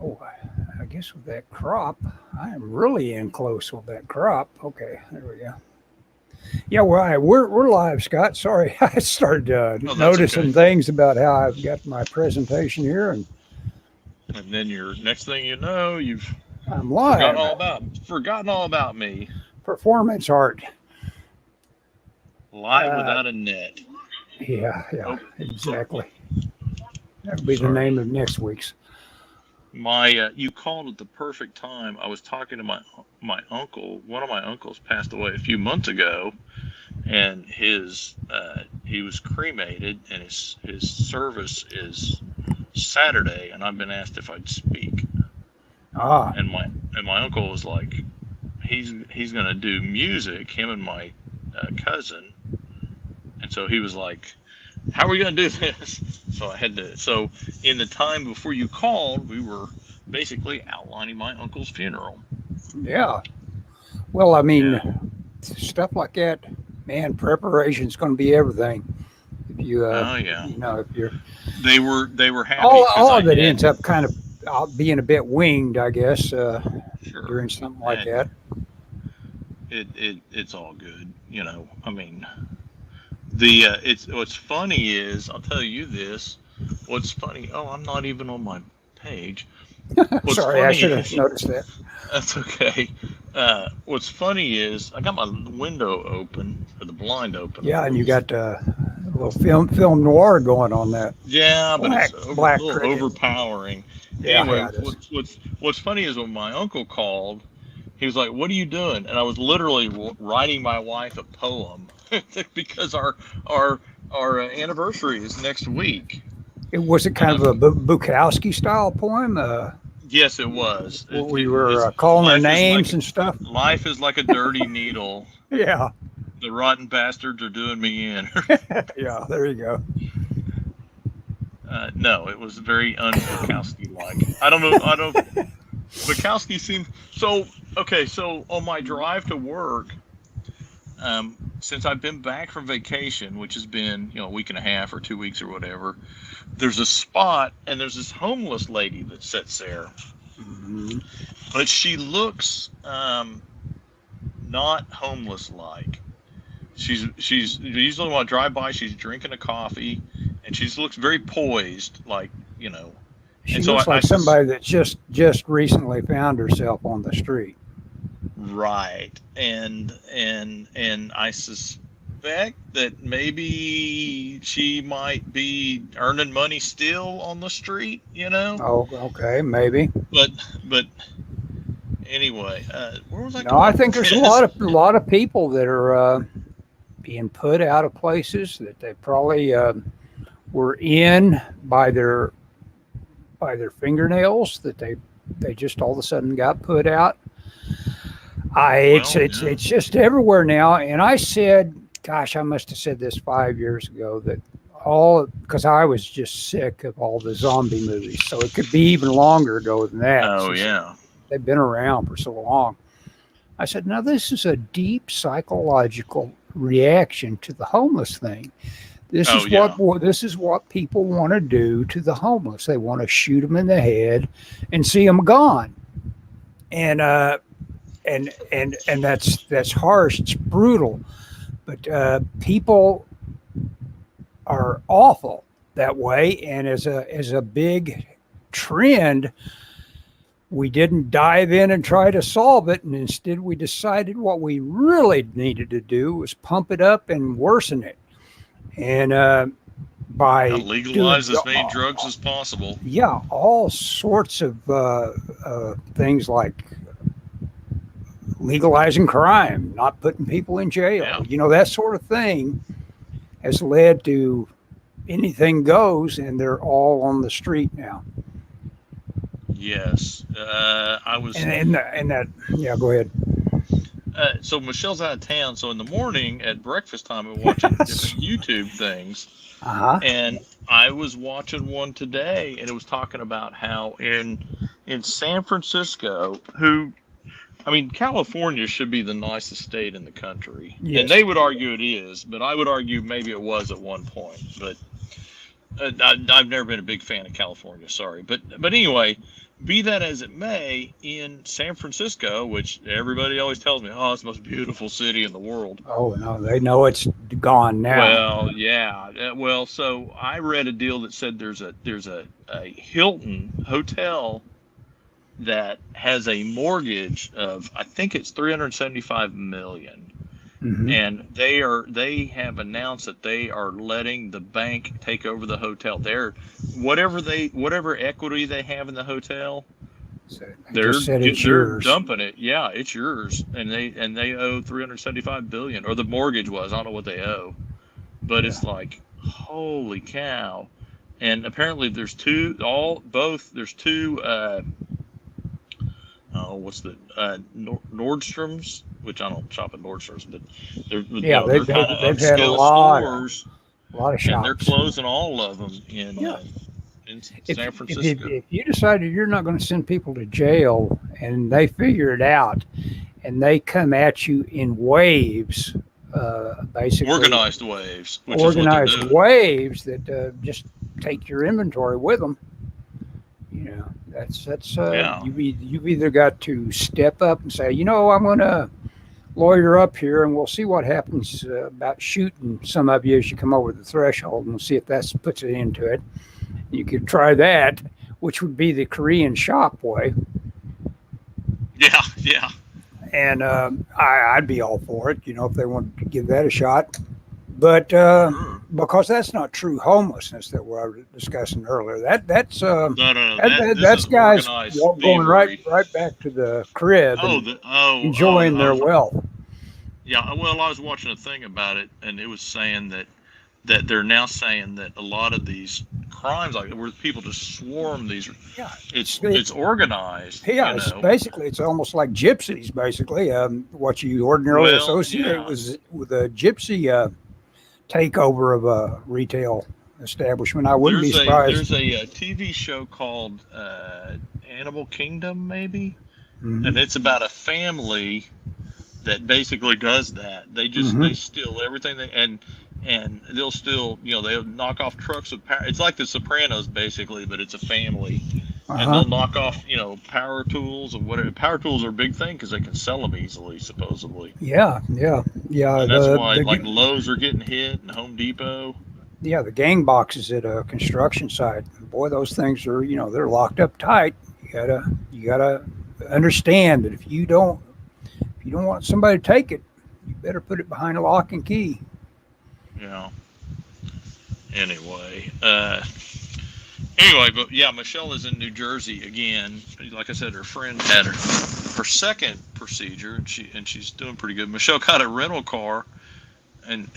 Oh, I guess with that crop, I am really in close with that crop. Okay, there we go. Yeah, well, we're live, Scott. Sorry, I started Oh, that's okay. noticing things about how I've got my presentation here, and And then your next thing you know, you've I'm forgotten live. all about me. Performance art. Live Uh, without a net. yeah, Oh, exactly. That'll be the sorry. name of next week's. My you called at the perfect time. I was talking to my uncle. One of my uncles passed away a few months ago, and his he was cremated, and his service is Saturday, and I've been asked if I'd speak. Ah, And my uncle was like, he's gonna do music. Him and my cousin, and so he was like, "How are we gonna do this?" So I had to. So in the time before you called, we were basically outlining my uncle's funeral. yeah. Well, I Yeah. mean, stuff like that, man. Preparation's going to be everything. If you, Oh yeah. if you're They were happy because all I of it had ends up kind of being a bit winged, I guess, sure. during something like And that. it's all good. I mean, the it's what's funny is I'll tell you this. What's funny? Oh, I'm not even on my page. What's Sorry, I funny should have is noticed that. that's okay. What's funny is I got my window open or the blind open, of Yeah, and you course. got a little film noir going on that Yeah, but it's a black little cricket. overpowering. Anyway, Yeah, it is. what's funny is when my uncle called, he was like, "What are you doing?" And I was literally writing my wife a poem because our anniversary is next week, It was it and kind of a Bukowski style poem. yes, it was. We were It's calling her names and stuff. life is like a dirty needle. Yeah, The rotten bastards are doing me in. yeah. There you go. No, it was very un-Bukowski like. I don't know. I don't. Bukowski seems so okay. So on my drive to work, since I've been back from vacation, which has been a week and a half or 2 weeks or whatever, there's a spot and there's this homeless lady that sits there, Mhm. but she looks not homeless like. She's usually when I drive by, she's drinking a coffee, and she looks very poised, like you know. She And so looks I like somebody that just recently found herself on the street. right, and I suspect that maybe she might be earning money still on the street. Oh, okay, maybe. But but anyway, where was I No, I going think with there's this? a lot of people that are being put out of places that they probably were in by their fingernails that they just all of a sudden got put out. Well, It's just everywhere now. And I said, gosh, I must have said this 5 years ago that all because I was just sick of all the zombie movies. So it could be even longer ago than that. It's oh just yeah, they've been around for so long. I said, now this is a deep psychological reaction to the homeless thing. oh yeah, This is what people want to do to the homeless. They want to shoot them in the head and see them gone. And that's harsh. It's brutal. But people are awful that way. And as a big trend, we didn't dive in and try to solve it, and instead we decided what we really needed to do was pump it up and worsen it. And by doing legalize as many drugs as possible. yeah, all sorts of things like legalizing crime, not putting people in jail, Yeah. that sort of thing has led to anything goes, and they're all on the street now. Yes. I was. And that, yeah, go ahead. So Michelle's out of town. So in the morning at breakfast time, we're watching different YouTube things, Uh huh. and I was watching one today, and it was talking about how in San Francisco, I mean, California should be the nicest state in the country, and Yes. they would argue it is, but I would argue maybe it was at one point. But I've never been a big fan of California. Sorry, but anyway, be that as it may, in San Francisco, which everybody always tells me, oh, it's the most beautiful city in the world. Oh no, they know it's gone now. Well, yeah. Well, so I read a deal that said there's a Hilton hotel that has a mortgage of, I think it's 375 million. Mhm. And they have announced that they are letting the bank take over the hotel. They're whatever equity they have in the hotel, So they just said it's they're yours. dumping it. Yeah, it's yours, and they owe 375 billion, or the mortgage was. I don't know what they owe, but it's like, holy cow. And apparently there's two. What's the Nordstrom's, which I don't shop at Nordstrom's, but they're They've kind of had a upscale lot stores, of and shops. they're closing all of them in San Francisco. If you decided you're not going to send people to jail and they figure it out and they come at you in waves, basically Organized waves, which organized is what they're doing. waves that just take your inventory with them. You know, that's Yeah. you've either got to step up and say, I'm going to lawyer up here and we'll see what happens about shooting some of you as you come over the threshold, and we'll see if that puts it into it. You could try that, which would be the Korean shop way. Yeah. And I'd be all for it, if they wanted to give that a shot. But because that's not true homelessness that we were discussing earlier. That's No. that's guys organized going thievery. right back to the crib and enjoying their wealth. Yeah, well, I was watching a thing about it, and it was saying that they're now saying that a lot of these crimes, like where people just swarm these, it's organized. Yeah, it's almost like gypsies, basically. What you ordinarily associate with a gypsy takeover of a retail establishment. I wouldn't be surprised. There's a TV show called Animal Kingdom, maybe, and it's about a family that basically does that. They just they steal everything and they'll steal, they'll knock off trucks with power. It's like The Sopranos, basically, but it's a family. And they'll knock off, power tools and whatever. Power tools are a big thing because they can sell them easily, supposedly. Yeah. And that's why, Lowe's are getting hit and Home Depot. Yeah, the gang boxes at a construction site. Boy, those things are, they're locked up tight. You gotta understand that if you don't want somebody to take it, you better put it behind a lock and key. Yeah. Anyway, but yeah, Michelle is in New Jersey again. Like I said, her friend had her second procedure, and she's doing pretty good. Michelle got a rental car, and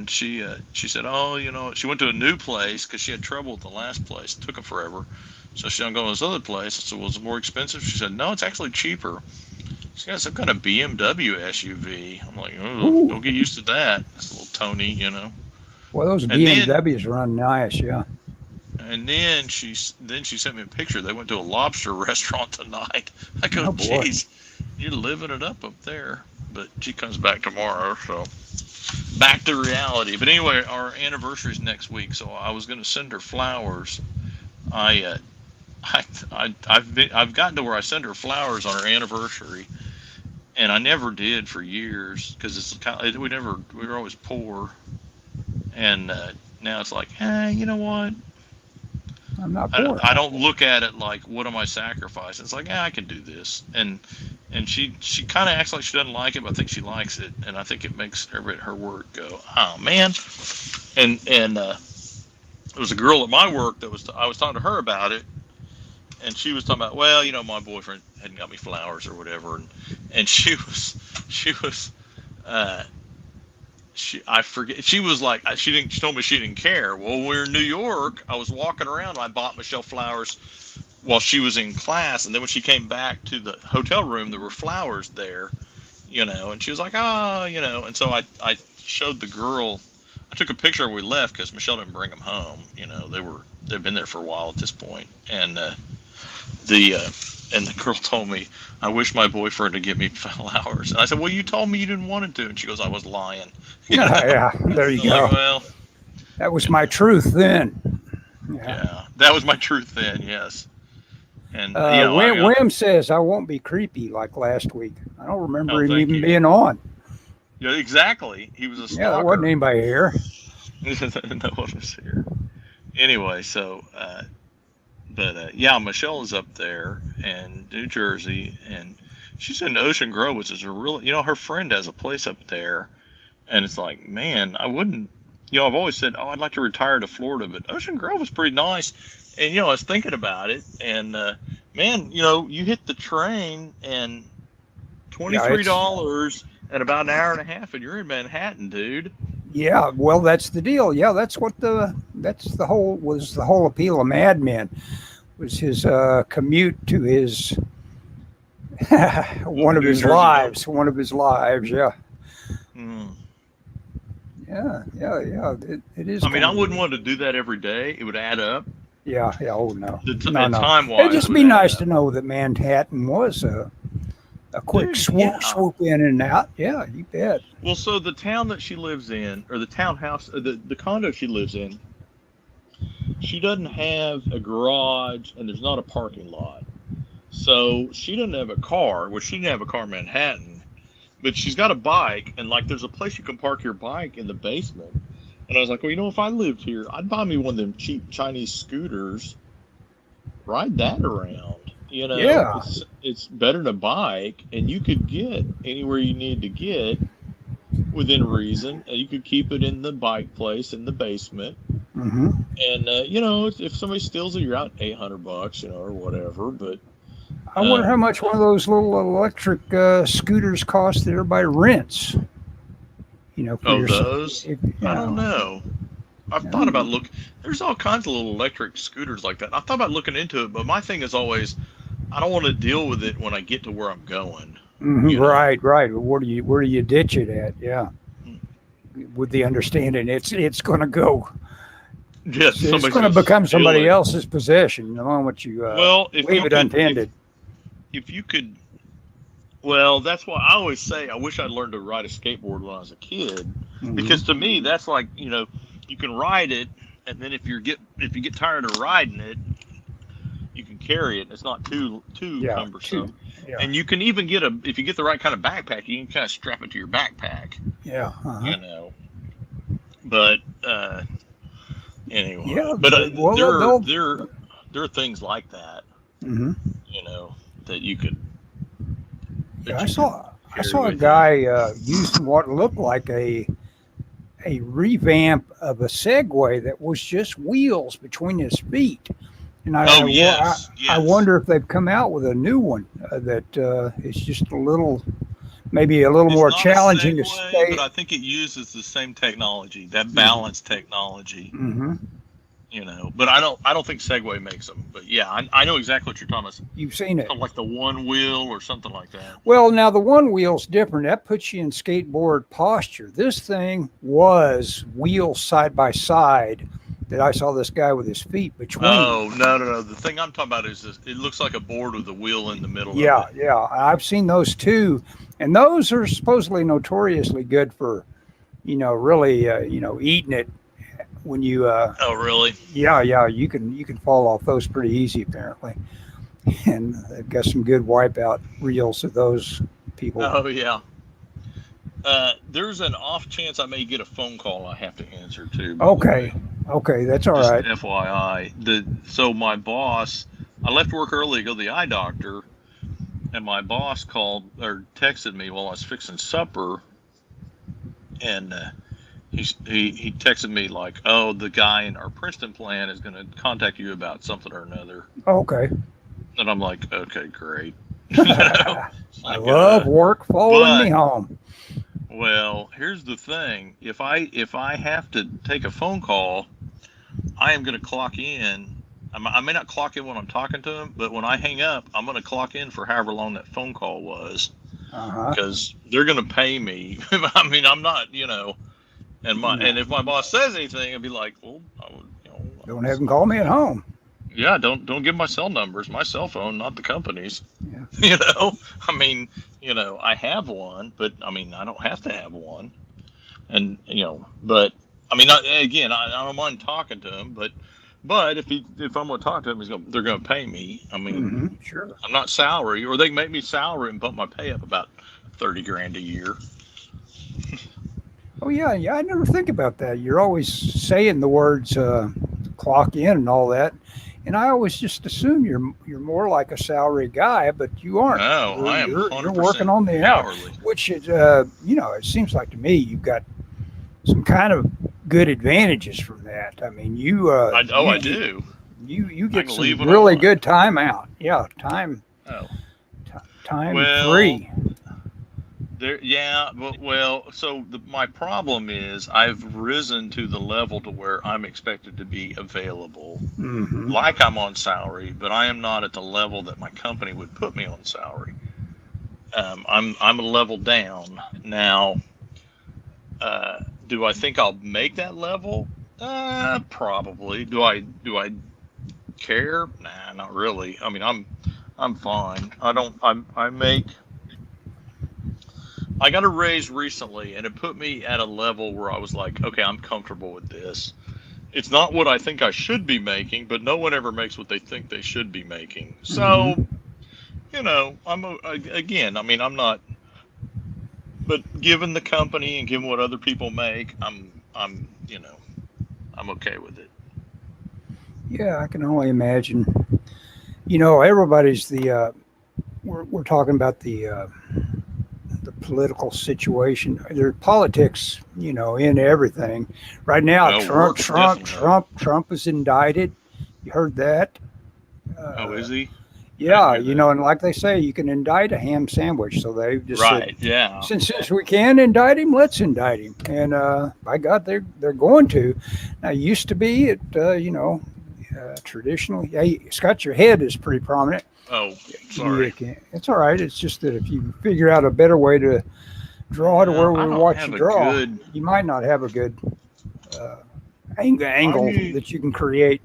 she said, she went to a new place because she had trouble with the last place. It took her forever, so she don't go to this other place. I said, was it more expensive? She said, no, it's actually cheaper. She got some kind of BMW SUV. I'm like, oh, don't get used to that. It's a little Tony, Well, those BMWs run nice, yeah. And then she sent me a picture. They went to a lobster restaurant tonight. I go, geez, you're living it up there. But she comes back tomorrow, so back to reality. But anyway, our anniversary's next week, so I was going to send her flowers. I've gotten to where I send her flowers on her anniversary, and I never did for years because it's we were always poor, and now it's like, you know what? I'm not poor. I don't look at it like, what am I sacrificing? It's like, I can do this, and she kind of acts like she doesn't like it, but I think she likes it, and I think it makes her work go, oh man, and there was a girl at my work I was talking to her about it. And she was talking about, well, my boyfriend hadn't got me flowers or whatever, and she told me she didn't care. Well, when we were in New York, I was walking around and I bought Michelle flowers while she was in class, and then when she came back to the hotel room, there were flowers there, and she was like, and so I showed the girl. I took a picture when we left because Michelle didn't bring them home. They've been there for a while at this point, and the girl told me, I wish my boyfriend would give me flowers. And I said, well, you told me you didn't want him to. And she goes, I was lying. Yeah, there you go. Like, well, that was my truth then. Yeah, that was my truth then, yes. And you know, William says I won't be creepy like last week. I don't remember him thank even you. being on. Yeah, exactly. He was a stalker. Yeah, there wasn't anybody here. No one was here. Anyway, so, yeah, Michelle is up there in New Jersey, and she's in Ocean Grove, which is a real, you know, her friend has a place up there, and it's like, man, I wouldn't, you know, I've always said, oh, I'd like to retire to Florida, but Ocean Grove is pretty nice. And, you know, I was thinking about it, and, man, you know, you hit the train, and $23 and about an hour and a half, and you're in Manhattan, dude. Yeah, well, that's the deal. Yeah, that's the whole appeal of Mad Men was his commute to his one of his lives. Yeah. Mm. Yeah. It is. I mean, I wouldn't want to do that every day. It would add up. Yeah. Oh no. No. Time-wise, it'd just be nice to know that Manhattan was a quick swoop in and out. Yeah, you bet. Well, so the town that she lives in, or the townhouse, the condo she lives in, she doesn't have a garage, and there's not a parking lot. So she doesn't have a car. Well, she didn't have a car in Manhattan, but she's got a bike, and like there's a place you can park your bike in the basement. And I was like, well, you know, if I lived here, I'd buy me one of them cheap Chinese scooters, ride that around. You know, yeah. It's better than a bike, and you could get anywhere you need to get within reason. And you could keep it in the bike place in the basement. Mm-hmm. And you know, if somebody steals it, you're out $800, you know, or whatever. But I wonder how much one of those little electric scooters cost that everybody rents. You know, for those? I don't know. I've thought about there's all kinds of little electric scooters like that. I thought about looking into it, but my thing is always, I don't want to deal with it when I get to where I'm going. Mm-hmm. Right. Where do you ditch it at? Yeah. With the understanding it's going to go. Yes, it's going to become somebody else's possession the moment you leave it untended. If you could, well, that's why I always say I wish I'd learned to ride a skateboard when I was a kid, mm-hmm. because to me that's like, you know, you can ride it, and then if you get tired of riding it, you can carry it. It's not too cumbersome. And you can even if you get the right kind of backpack, you can kind of strap it to your backpack. Yeah. Uh-huh. You know. But anyway. Yeah. But there are things like that. Mm-hmm. You know, that you could. I saw a guy using what looked like a revamp of a Segway that was just wheels between his feet. And I wonder if they've come out with a new one that is just maybe a little more challenging to stay. But I think it uses the same technology, that balance technology. Mm-hmm. You know, but I don't think Segway makes them. But yeah, I know exactly what you're talking about. You've seen it, like the one wheel or something like that. Well, now the one wheel's different. That puts you in skateboard posture. This thing was wheels side by side. That I saw this guy with his feet between. Oh no! The thing I'm talking about is this. It looks like a board with a wheel in the middle. Yeah, of it. Yeah. I've seen those too, and those are supposedly notoriously good for, you know, really, eating it. When you oh really? Yeah, you can fall off those pretty easy apparently, and they've got some good wipeout reels of those people. Oh yeah. There's an off chance I may get a phone call I have to answer too. Okay, that's all right. FYI, so my boss, I left work early to go to the eye doctor, and my boss called or texted me while I was fixing supper, and. He texted me like, oh, the guy in our Princeton plant is going to contact you about something or another. Okay. And I'm like, okay, great. I love work following me home. Well, here's the thing. If I have to take a phone call, I am going to clock in. I may not clock in when I'm talking to him, but when I hang up, I'm going to clock in for however long that phone call was. Because they're going to pay me. I mean, I'm not, you know. And if my boss says anything, I'd be like, well, don't have him call me at home. Yeah, don't give my cell numbers, my cell phone, not the company's. Yeah. You know, I mean, you know, I have one, but I mean, I don't have to have one. And you know, but I mean, I don't mind talking to him, but But if I'm going to talk to them, they're going to pay me. I mean, Sure. I'm not salary, or they can make me salary and bump my pay up about 30 grand a year. Oh yeah, yeah. I never think about that. You're always saying the words clock in and all that, and I always just assume you're more like a salary guy, but you aren't. No, I am You're 100% working on the hour, hourly. which is it seems like to me you've got some kind of good advantages from that. I mean, I do. You I get can some leave when I really want. good time out. Yeah, time Oh, time well, free. yeah, so my problem is I've risen to the level to where I'm expected to be available, Hmm. like I'm on salary, but I am not at the level that my company would put me on salary. I'm a level down now. Do I think I'll make that level? Probably. Do I care? Nah, not really. I mean, I'm fine. I got a raise recently, and it put me at a level where I was like, okay, I'm comfortable with this. It's not what I think I should be making, but no one ever makes what they think they should be making. Hmm. So, again, I mean, I'm not, but given the company and given what other people make, I'm okay with it. Yeah, I can only imagine. Everybody's we're talking about the political situation. There's politics, in everything. Right now, Well, work definitely. Trump is indicted. You heard that? Oh, Uh, is he? I didn't yeah, hear that. and like they say, you can indict a ham sandwich. So they just said, Right. Yeah. since we can indict him, let's indict him. And by God, they're going to. Now, it used to be traditionally, hey, Scott, your head is pretty prominent. Oh, You sorry. can, it's all right. It's just that if you figure out a better way to draw to where I we don't watch have you a draw, good. you might not have a good uh, angle I. that you can create.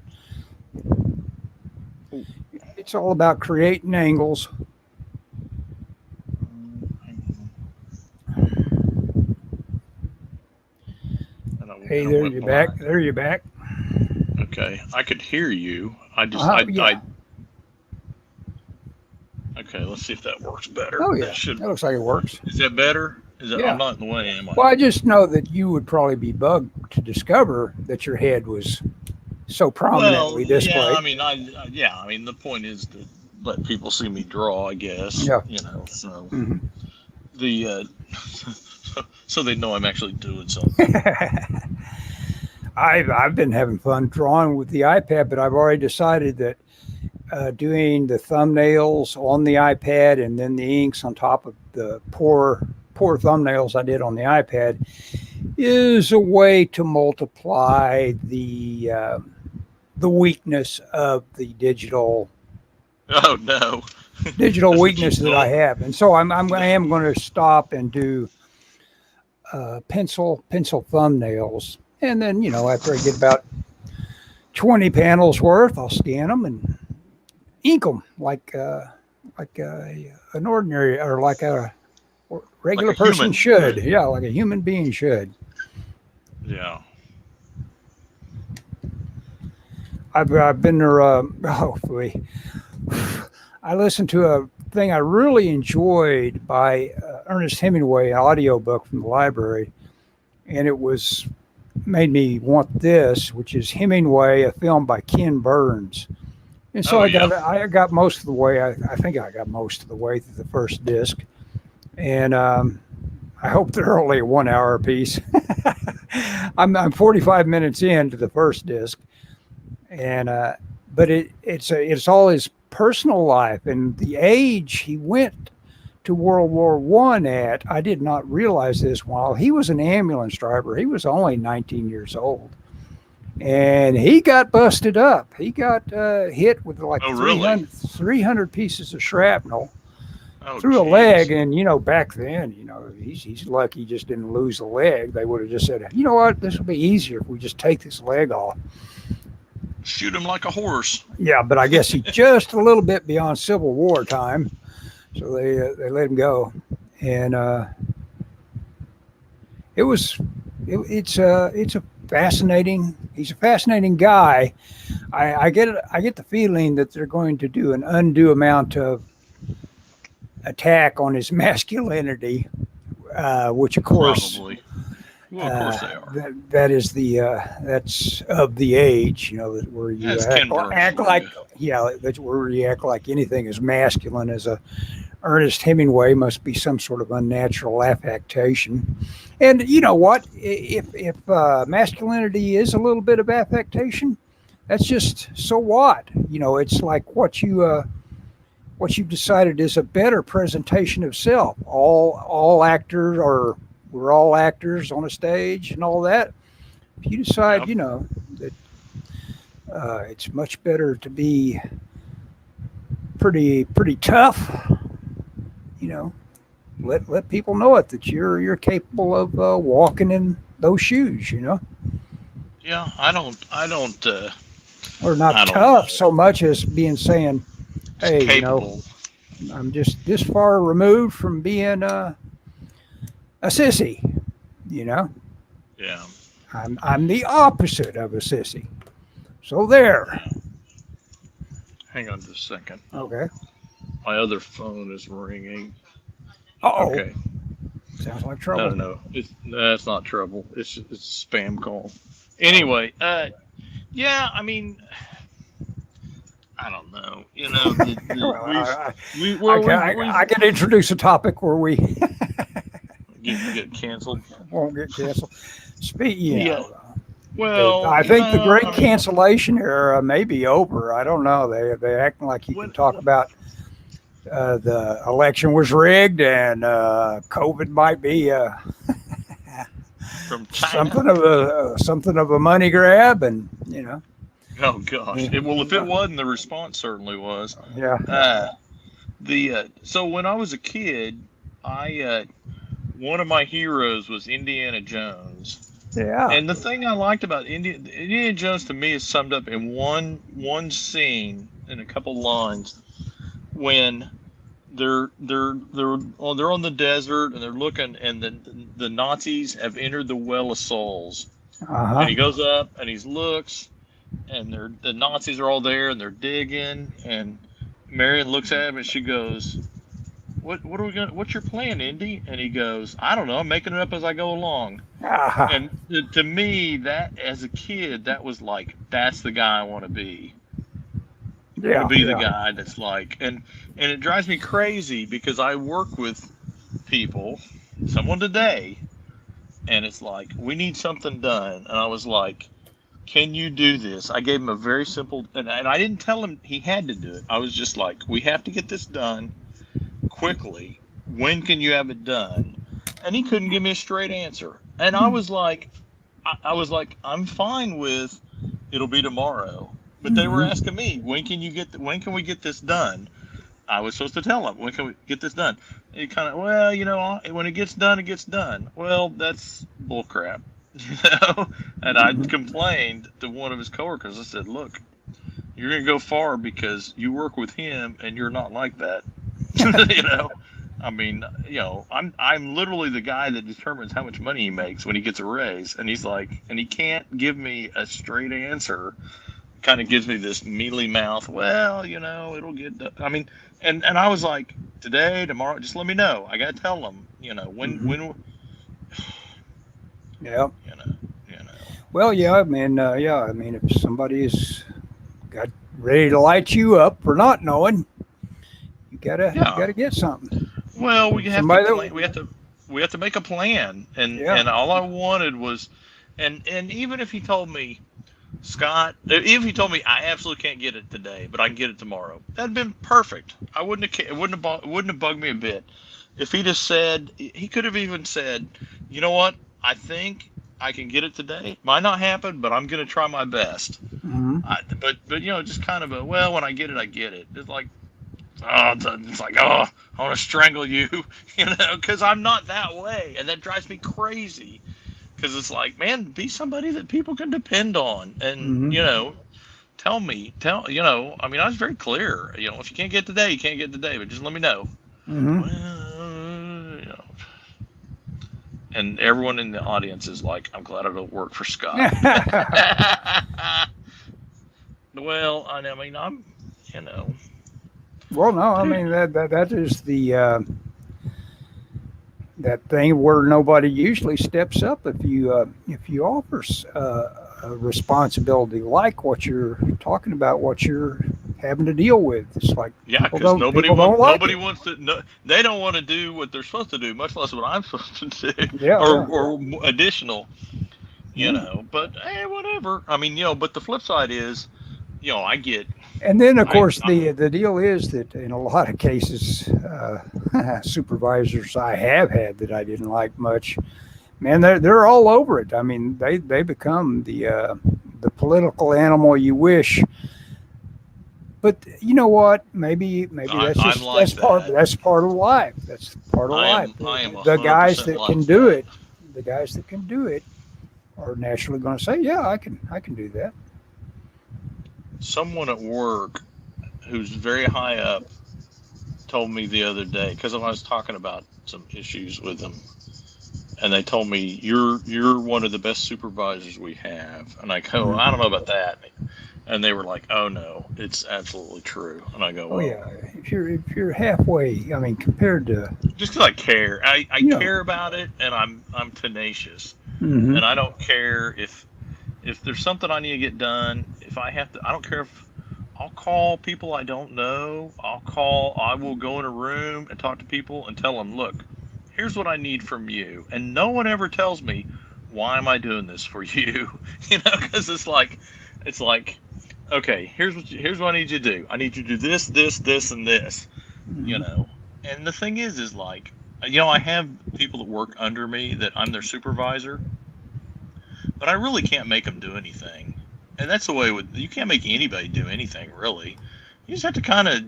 Oh, It's all about creating angles. hang on. Hey, And I there went you back. blind. There you back. Okay, I could hear you. I just. Yeah. Okay, let's see if that works better. Oh That yeah. should. That looks like it works. Is that better? Is that? I'm Yeah. not in the way, am I? Well, I just know that you would probably be bugged to discover that your head was so Well, prominently yeah. I displayed. mean, yeah. I mean, the point is to let people see me draw. I guess. Yeah. So Hmm. the. So they know I'm actually doing something. I've been having fun drawing with the iPad, but I've already decided that doing the thumbnails on the iPad and then the inks on top of the poor thumbnails I did on the iPad is a way to multiply the weakness of the digital Oh no. That's what you weakness that I call. have, and so I am going to stop and do pencil thumbnails, and then after I get about 20 panels worth, I'll scan them and ink them like an ordinary or like a Like regular a person human. should. Yeah, like a human being should. Yeah. I've been there. I listened to a thing I really enjoyed by Ernest Hemingway, an audiobook from the library, and it was made me want this, which is Hemingway, a film by Ken Burns. And so Oh yeah. I got most of the way. I think I got most of the way through the first disc, and I hope they're only a 1 hour apiece. I'm 45 minutes into the first disc, and but it's all his personal life and the age he went to World War One at. I did not realize this while he was an ambulance driver. He was only 19 years old. And he got busted up. He got hit with like Oh really? 300 pieces of shrapnel Oh through a jeez. leg. And, back then, he's lucky he just didn't lose the leg. They would have just said, you know what, this will be easier if we just take this leg off. Shoot him like a horse. Yeah, but I guess he's just a little bit beyond Civil War time. So they let him go. And it's a fascinating. He's a fascinating guy. I get the feeling that they're going to do an undue amount of attack on his masculinity, which of course. Probably. Well, of course they are. That is that's of the age, where you That's Ken Burns act for like, you. that's where you act like anything is masculine. As a Ernest Hemingway must be some sort of unnatural affectation. And you know what? If masculinity is a little bit of affectation, that's just so what? It's like what you've decided is a better presentation of self. All actors are. We're all actors on a stage and all that. If you decide, that it's much better to be pretty tough, let people know it, that you're capable of walking in those shoes. Yeah, I don't. Or not I don't tough know. so much as saying, hey, Capable. I'm just this far removed from being a sissy, Yeah. I'm the opposite of a sissy. So there. Hang on just a second. Okay. My other phone is ringing. Uh-oh. Okay. Sounds like trouble. No. That's not trouble. It's a spam call. Anyway, yeah, I mean, I don't know. I can introduce a topic where we get canceled. won't get canceled. Well, I think the great cancellation era may be over. I don't know. They acting like you can talk about the election was rigged and COVID might be from China. something of a money grab, and Oh gosh. Well, if it wasn't, the response certainly was. Yeah. So when I was a kid, one of my heroes was Indiana Jones. Yeah. And the thing I liked about Indiana Jones to me is summed up in one scene in a couple lines when they're on the desert and they're looking, and the Nazis have entered the Well of Souls. Uh-huh. And he goes up and he looks, and the Nazis are all there and they're digging, and Marion looks at him and she goes, what's your plan, Indy? And he goes, I don't know, I'm making it up as I go along. Uh-huh. And to me, that as a kid, that was like, that's the guy I want to be. I want to be the guy that's like, and it drives me crazy because I work with people, someone today, and it's like, we need something done. And I was like, can you do this? I gave him a very simple, and I didn't tell him he had to do it. I was just like, we have to get this done quickly. When can you have it done? And he couldn't give me a straight answer. And I was like, I'm fine with it'll be tomorrow. But they were asking me, when can we get this done? I was supposed to tell them, when can we get this done? And he kind of, when it gets done, it gets done. Well, that's bullcrap. And I complained to one of his coworkers. I said, look, you're going to go far because you work with him and you're not like that. I mean, I'm literally the guy that determines how much money he makes when he gets a raise. And he's like, and he can't give me a straight answer. Kind of gives me this mealy mouth. Well, it'll get done. I mean, and I was like, today, tomorrow, just let me know. I got to tell them, when. Yeah. Well, yeah. I mean, if somebody's got ready to light you up for not knowing, you gotta get something. Well, we have to make a plan, and all I wanted was, and even if he told me, Scott, even if he told me I absolutely can't get it today, but I can get it tomorrow, that'd been perfect. It wouldn't have bugged me a bit. If he just said, he could have even said, you know what, I think I can get it today. Might not happen, but I'm going to try my best. Mm-hmm. But just kind of when I get it, I get it. It's like, I want to strangle you, because I'm not that way, and that drives me crazy. Because it's like, man, be somebody that people can depend on, and tell me. I mean, I was very clear. If you can't get today, you can't get today, but just let me know. Mm-hmm. Well, And everyone in the audience is like, I'm glad I don't work for Scott. Well, I mean, I'm, you know. Well, no, I mean that is the that thing where nobody usually steps up if you offer a responsibility like what you're talking about, what you're having to deal with. It's like Yeah, because nobody wants to. No, they don't want to do what they're supposed to do, much less what I'm supposed to do, Yeah, or additional. You know, but hey, whatever. I mean, but the flip side is, I get. And then, of course, the deal is that in a lot of cases, supervisors I have had that I didn't like much, man, they're all over it. I mean, they become the political animal you wish. But you know what? Maybe that's part of life. That's part of life. The guys that can do it, are naturally going to say, "Yeah, I can do that." Someone at work who's very high up told me the other day, because I was talking about some issues with them, and they told me, you're one of the best supervisors we have. And I go, I don't know about that. And they were like, oh no, it's absolutely true. And I go, well, yeah, if you're halfway, I mean, compared to, just because I care, I care about it, and I'm tenacious, and I don't care if there's something I need to get done. If I have to, I don't care if I'll call people I don't know. I will go in a room and talk to people and tell them, look, here's what I need from you. And no one ever tells me, why am I doing this for you? Because it's like, okay, here's what I need you to do. I need you to do this, and this, And the thing is like, I have people that work under me that I'm their supervisor, but I really can't make them do anything. And that's the way you can't make anybody do anything, really. You just have to kind of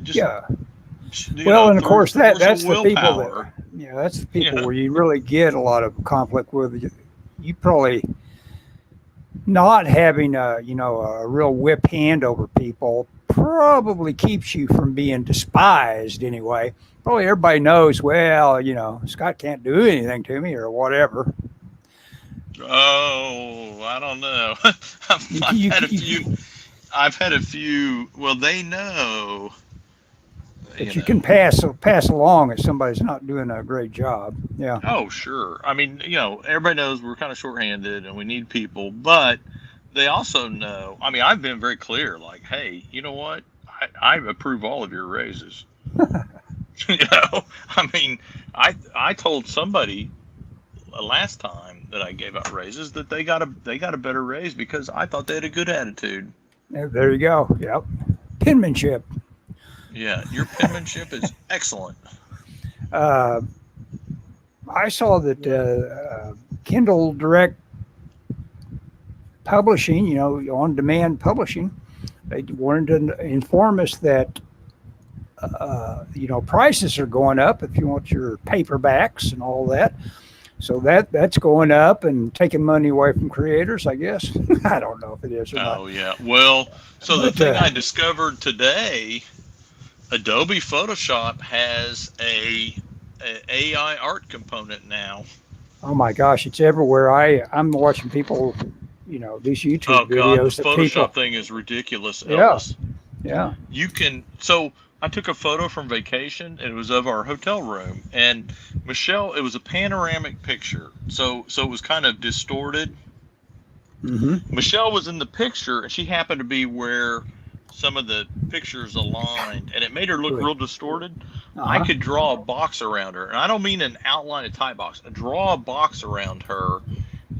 just. Yeah. And of course that's the people that's the people where you really get a lot of conflict with. You probably not having a real whip hand over people probably keeps you from being despised anyway. Probably everybody knows, well, Scott can't do anything to me or whatever. Oh, I don't know. I've had a few. Well, they know that you can pass along if somebody's not doing a great job. Yeah. Oh, sure. I mean, everybody knows we're kind of shorthanded and we need people, but they also know. I mean, I've been very clear. Like, hey, you know what? I approve all of your raises. I mean, I told somebody last time that I gave out raises that they got a better raise because I thought they had a good attitude. Yeah, there you go. Yep. Penmanship. Yeah, your penmanship is excellent. I saw that Kindle Direct Publishing, on-demand publishing, they wanted to inform us that prices are going up if you want your paperbacks and all that. So that's going up and taking money away from creators, I guess. I don't know if it is or not. Oh, yeah. Well, so the thing I discovered today, Adobe Photoshop has a AI art component now. Oh, my gosh. It's everywhere. I'm watching people, these YouTube videos. The Photoshop thing is ridiculous, Ellis. Yeah. You can... So... I took a photo from vacation, and it was of our hotel room. And Michelle, it was a panoramic picture, so it was kind of distorted. Mm-hmm. Michelle was in the picture, and she happened to be where some of the pictures aligned, and it made her look real distorted. I could draw a box around her, and I don't mean an outline, a type box. I draw a box around her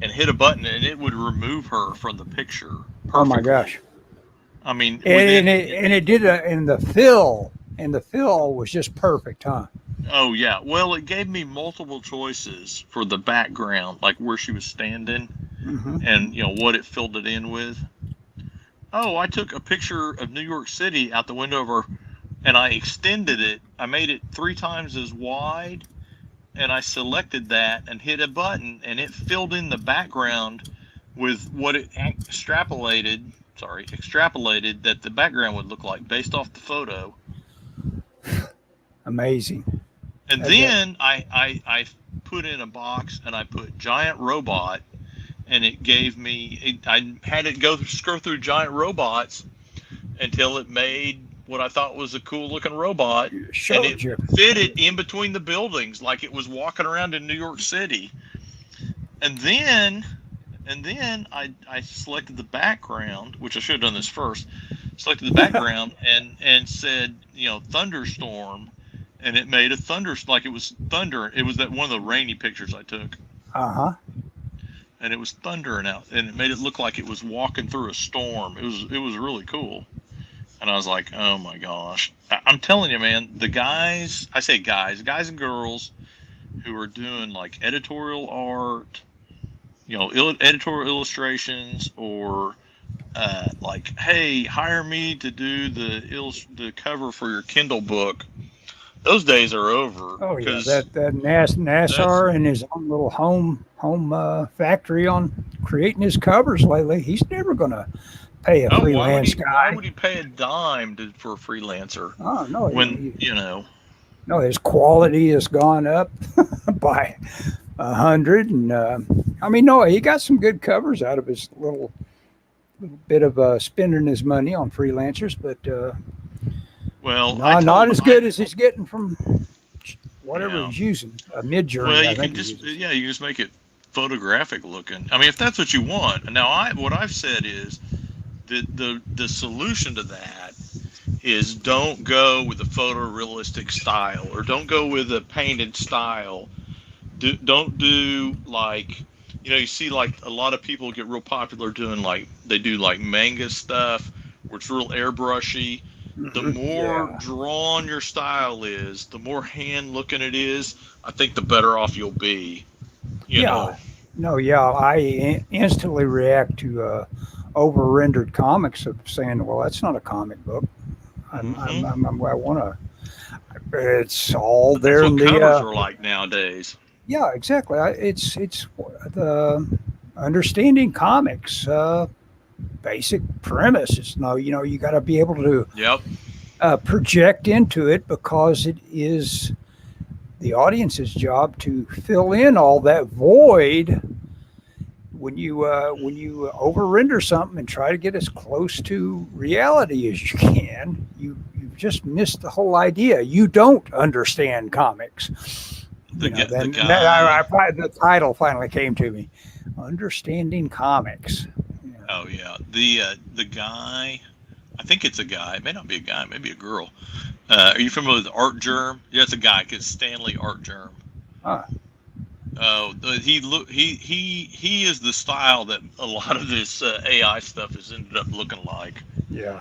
and hit a button, and it would remove her from the picture perfectly. Oh my gosh! I mean, and it did, and the fill was just perfect, huh? Oh yeah. Well, it gave me multiple choices for the background, like where she was standing, and what it filled it in with. Oh, I took a picture of New York City out the window of her, and I extended it. I made it 3 times as wide, and I selected that and hit a button, and it filled in the background with what it extrapolated that the background would look like based off the photo. Amazing. And then I put in a box and I put giant robot, and it gave me. I had it scroll through giant robots until it made what I thought was a cool looking robot, and Showed it you. fitted in between the buildings like it was walking around in New York City. And then I selected the background, which I should have done this first. Selected the background and said, thunderstorm, and it made a thunder, like it was thunder. It was that one of the rainy pictures I took. Uh-huh. And it was thundering out, and it made it look like it was walking through a storm. It was really cool. And I was like, oh my gosh. I'm telling you, man, the guys and girls who are doing like editorial art, editorial illustrations, or like, hey, hire me to do the cover for your Kindle book. Those days are over. Oh yeah, that Nassar and his own little home factory on creating his covers lately. He's never going to pay a freelance guy. Why would he pay a dime for a freelancer? Oh no, when no, his quality has gone up by 100, and no, he got some good covers out of his little bit of spending his money on freelancers, but not as good as he's getting from whatever he's using. A Midjourney. Well, you can just make it photographic looking. I mean, if that's what you want. Now, what I've said is that the solution to that is don't go with a photorealistic style, or don't go with a painted style. Don't do like, you see like a lot of people get real popular doing like, they do like manga stuff where it's real airbrushy. The more drawn your style is, the more hand looking it is, I think the better off you'll be. I instantly react to over rendered comics of saying, well, that's not a comic book. I want to. It's all there. That's what covers are like nowadays. Yeah, exactly. It's the understanding comics. Basic premise is you got to be able to project into it, because it is the audience's job to fill in all that void. When you over render something and try to get as close to reality as you can, you've just missed the whole idea. You don't understand comics. The title finally came to me. Understanding Comics. Oh yeah, the guy, I think it's a guy. It may not be a guy, maybe a girl. Are you familiar with Art Germ? Yeah, it's a guy. It's Stanley Art Germ. Huh. Oh, he is the style that a lot of this AI stuff has ended up looking like. Yeah.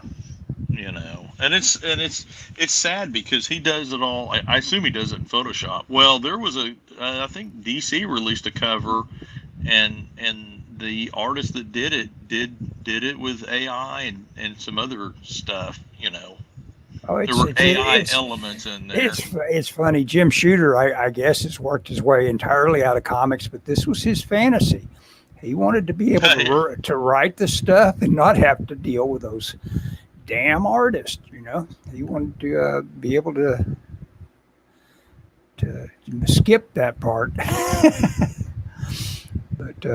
And it's sad because he does it all. I assume he does it in Photoshop. Well, there was I think DC released a cover, and the artist that did it with AI and some other stuff. Oh, there were AI elements in there. It's funny. Jim Shooter, I guess, has worked his way entirely out of comics, but this was his fantasy. He wanted to be able to write the stuff and not have to deal with those damn artists. He wanted to be able to skip that part. But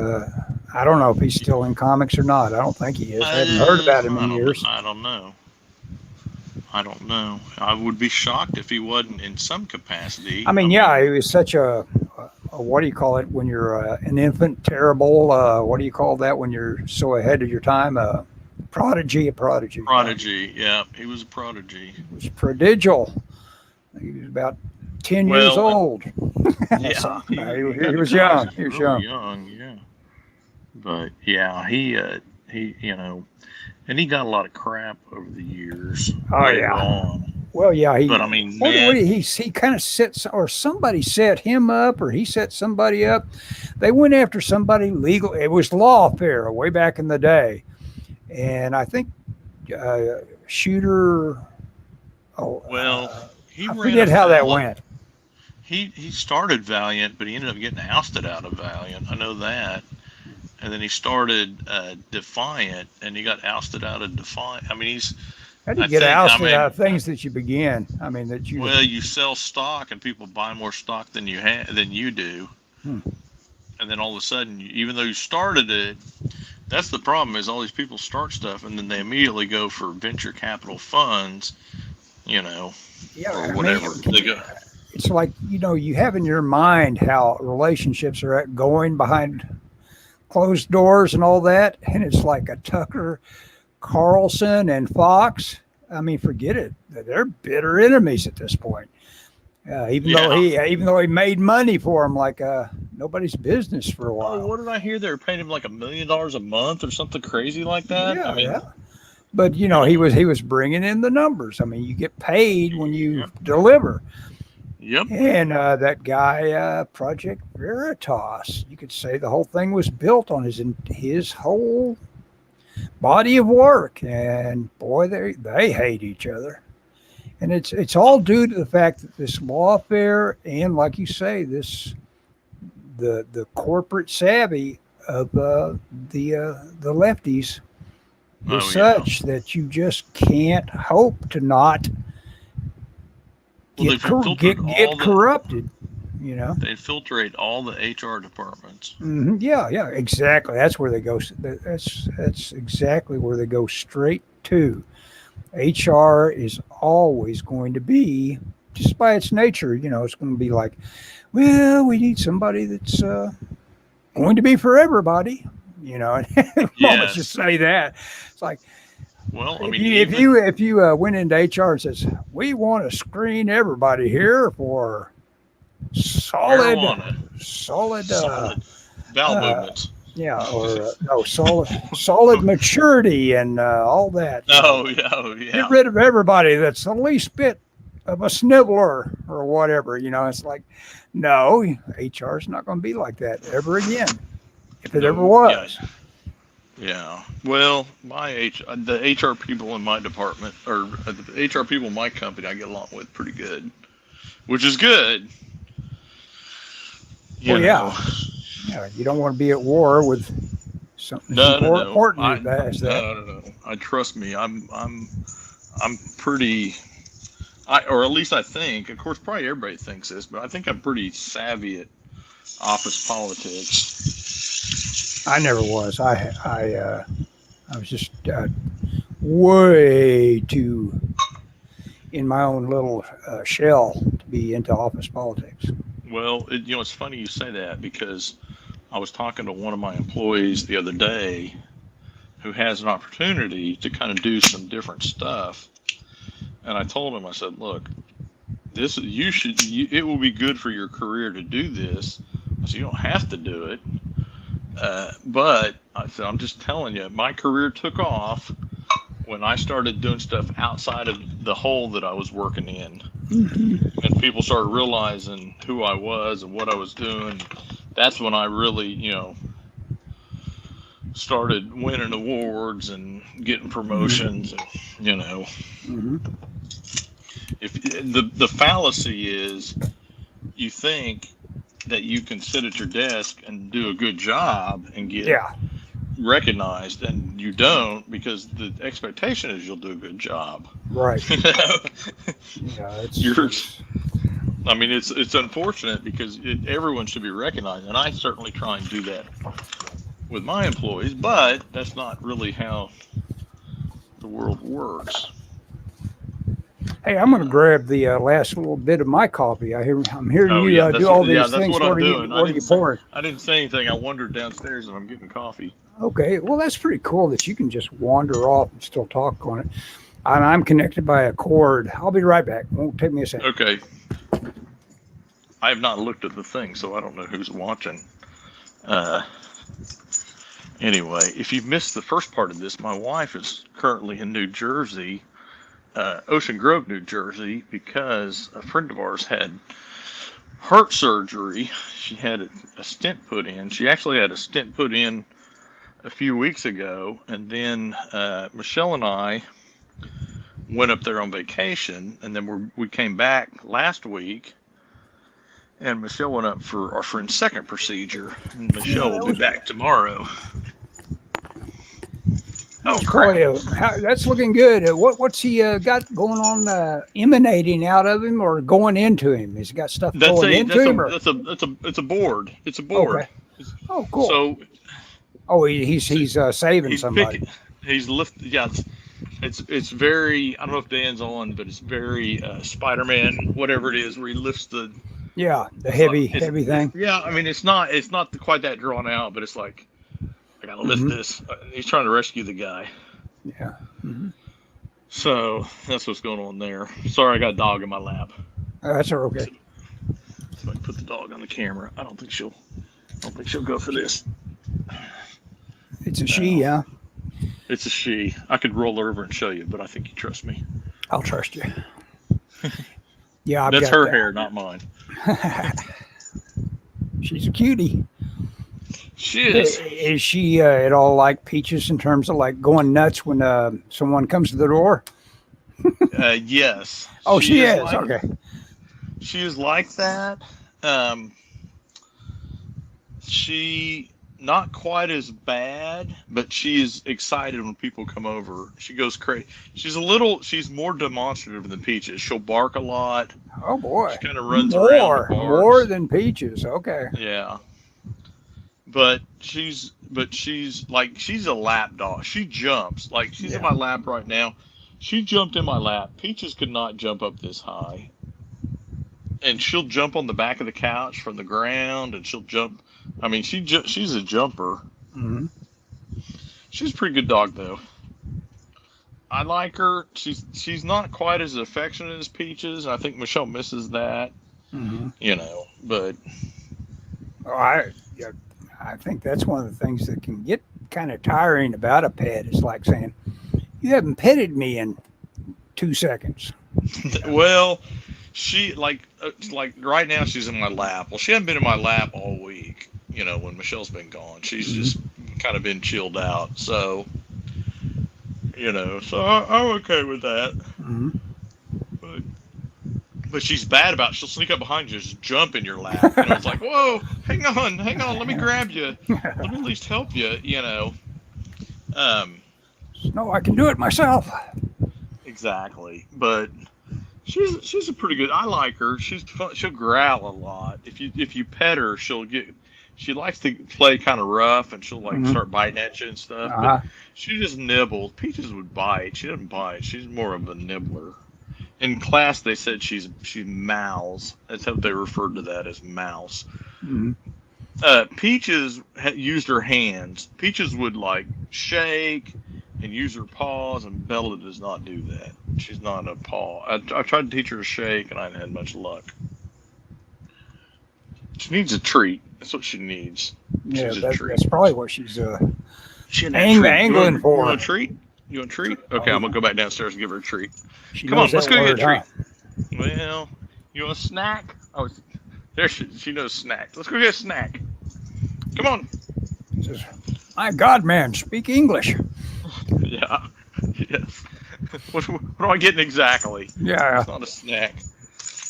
I don't know if he's still in comics or not. I don't think he is. I haven't heard about him in years. I don't know. I would be shocked if he wasn't in some capacity. He was such a what do you call it when you're an infant? Terrible. What do you call that when you're so ahead of your time? A prodigy. Prodigy. Yeah, he was a prodigy. He was prodigal. He was about 10 years old. Yeah, he was young. He was young. Yeah. But yeah, he and he got a lot of crap over the years. Oh yeah. On. Well, yeah. He kind of set, or somebody set him up, or he set somebody up. They went after somebody legal. It was lawfare way back in the day, and I think Shooter. He I forget how that went. He started Valiant, but he ended up getting ousted out of Valiant. I know that. And then he started Defiant, and he got ousted out of Defiant. I mean, how do you get ousted out of things that you begin? I mean, you sell stock, and people buy more stock than you do. Hmm. And then all of a sudden, even though you started it, that's the problem, is all these people start stuff and then they immediately go for venture capital funds, you know, Yeah, or I mean, whatever. They go, it's like, you have in your mind how relationships are going behind closed doors and all that, and it's like a Tucker Carlson and Fox. I mean, forget it. They're bitter enemies at this point. Even though he made money for him like nobody's business for a Oh, while. what did I hear? They were paying him like $1 million a month or something crazy like that. Yeah, I mean, yeah. But he was bringing in the numbers. I mean, you get paid when you Yep. deliver. Yep. And that guy, Project Veritas, you could say the whole thing was built on his whole body of work. And boy, they hate each other. And it's all due to the fact that this lawfare and, like you say, the corporate savvy of the lefties is such that you just can't hope to not get corrupted. They infiltrate all the HR departments. Mm-hmm. Yeah, exactly. That's where they go. That's exactly where they go straight to. HR is always going to be, just by its nature, it's going to be like, well, we need somebody that's going to be for everybody. And moments just say that. It's like, well, I mean, if you went into HR and says, we want to screen everybody here for solid bowel movements. Yeah, or no, solid maturity and all that. Oh yeah. Get rid of everybody that's the least bit of a sniveler or whatever. It's like, no, HR is not going to be like that ever again, if it ever was. Yeah. Well, the HR people in my department, or the HR people in my company, I get along with pretty good, which is good. Yeah, you don't want to be at war with something important as that. No. Trust me, I'm pretty. Or at least I think. Of course, probably everybody thinks this, but I think I'm pretty savvy at office politics. I never was. I was just way too in my own little shell to be into office politics. Well, it's funny you say that, because I was talking to one of my employees the other day who has an opportunity to kind of do some different stuff. And I told him, I said, look, it will be good for your career to do this. I said, you don't have to do it. But I said, I'm just telling you, my career took off when I started doing stuff outside of the hole that I was working in. Mm-hmm. And people started realizing who I was and what I was doing. That's when I really, started winning awards and getting promotions. And, Mm-hmm. if the fallacy is, you think that you can sit at your desk and do a good job and get recognized, and you don't, because the expectation is you'll do a good job. Right. It's unfortunate, because everyone should be recognized, and I certainly try and do that with my employees, but that's not really how the world works. Hey, I'm going to grab the last little bit of my coffee. I'm hearing you do all these things. What I'm doing. What are you pouring? I didn't say anything. I wandered downstairs and I'm getting coffee. Okay, well, that's pretty cool that you can just wander off and still talk on it. I'm connected by a cord. I'll be right back. It won't take me a second. Okay. I have not looked at the thing, so I don't know who's watching. Anyway, if you've missed the first part of this, my wife is currently in New Jersey, Ocean Grove, New Jersey, because a friend of ours had heart surgery. She had a stent put in. She actually had a stent put in a few weeks ago, and then Michelle and I went up there on vacation, and then we came back last week, and Michelle went up for our friend's second procedure, and Michelle will be back tomorrow. Oh, That's crap. probably that's looking good. What's he got going on? Emanating out of him or going into him? He's got stuff That's going a into that's a him, or that's a that's a it's a board. It's a okay? board. Oh, cool. So Oh, he's saving he's somebody. picking. He's lift. Yeah, it's very. I don't know if Dan's on, but it's very Spider-Man, whatever it is, where he lifts the. Yeah, the It's like heavy thing. yeah. I mean, it's not quite that drawn out, but it's like I gotta lift Mhm. this. He's trying to rescue the guy. Yeah. Hmm. So that's what's going on there. Sorry, I got a dog in my lap. That's okay. So I can put the dog on the camera. I don't think she'll go for this. It's a she, yeah. It's a she. I could roll her over and show you, but I think you trust me. I'll trust you. Yeah, That's her hair, not mine. She's a cutie. She is. Is she at all like Peaches in terms of like going nuts when someone comes to the door? Yes. Oh, she is. Like, Okay. She is like that. She not quite as bad, but she is excited when people come over. She goes crazy. She's more demonstrative than Peaches. She'll bark a lot. Oh boy. She kind of runs around. More than Peaches. Okay. Yeah. But she's a lap dog. She jumps. Like she's in my lap right now. She jumped in my lap. Peaches could not jump up this high. And she'll jump on the back of the couch from the ground, and she'll jump. I mean, she's a jumper. Mm-hmm. She's a pretty good dog, though. I like her. She's not quite as affectionate as Peaches. I think Michelle misses that. Mm-hmm. You know, but I think that's one of the things that can get kind of tiring about a pet. It's like saying, "You haven't petted me in 2 seconds." well, she like right now she's in my lap. Well, she hasn't been in my lap all week. You know, when Michelle's been gone, she's just kind of been chilled out. So, you know, I'm okay with that. Mm-hmm. But she's bad about it. She'll sneak up behind you, just jump in your lap. You know, it's like, whoa, hang on, let me grab you. Let me at least help you. You know. No, I can do it myself. Exactly, but she's a pretty good. I like her. She's fun. She'll growl a lot. If you pet her, she likes to play kind of rough, and she'll like start biting at you and stuff. Uh-huh. But she just nibbles. Peaches would bite. She doesn't bite. She's more of a nibbler. In class, they said she mouse. That's how they referred to that, as mouse. Mm-hmm. Peaches used her hands. Peaches would like shake and use her paws, and Bella does not do that. She's not a paw. I tried to teach her to shake, and I hadn't had much luck. She needs a treat. That's what she needs. Yeah, that's probably what she's angling for. You want a treat? You want a treat? Okay, I'm gonna go back downstairs and give her a treat. She Come on, knows let's that go word, get a treat. Well, you want a snack? Oh, there she knows snack. Let's go get a snack. Come on. Says, my God, man, speak English. Yeah. Yes. What am I getting exactly? Yeah. It's not a snack.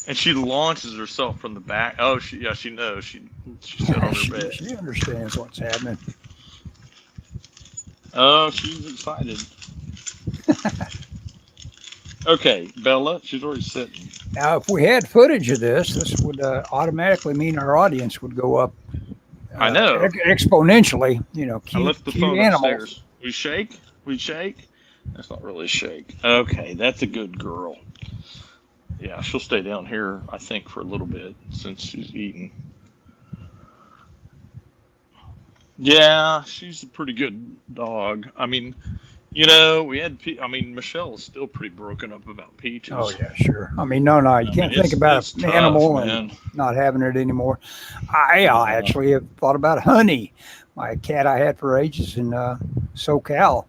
And she launches herself from the back. Oh, she knows. She sat on her bed. She understands what's happening. Oh, she's excited. Okay, Bella, she's already sitting. Now, if we had footage of this would automatically mean our audience would go up. I know. Exponentially, you know, I left the cute phone animals. upstairs. We shake. That's not really a shake. Okay, that's a good girl. Yeah, she'll stay down here, I think, for a little bit since she's eating. Yeah, she's a pretty good dog. I mean, you know, Michelle is still pretty broken up about Peaches. Oh yeah, sure. I mean, no, you can't think about an tough, animal man. and not having it anymore. I actually have thought about Honey, my cat I had for ages in SoCal,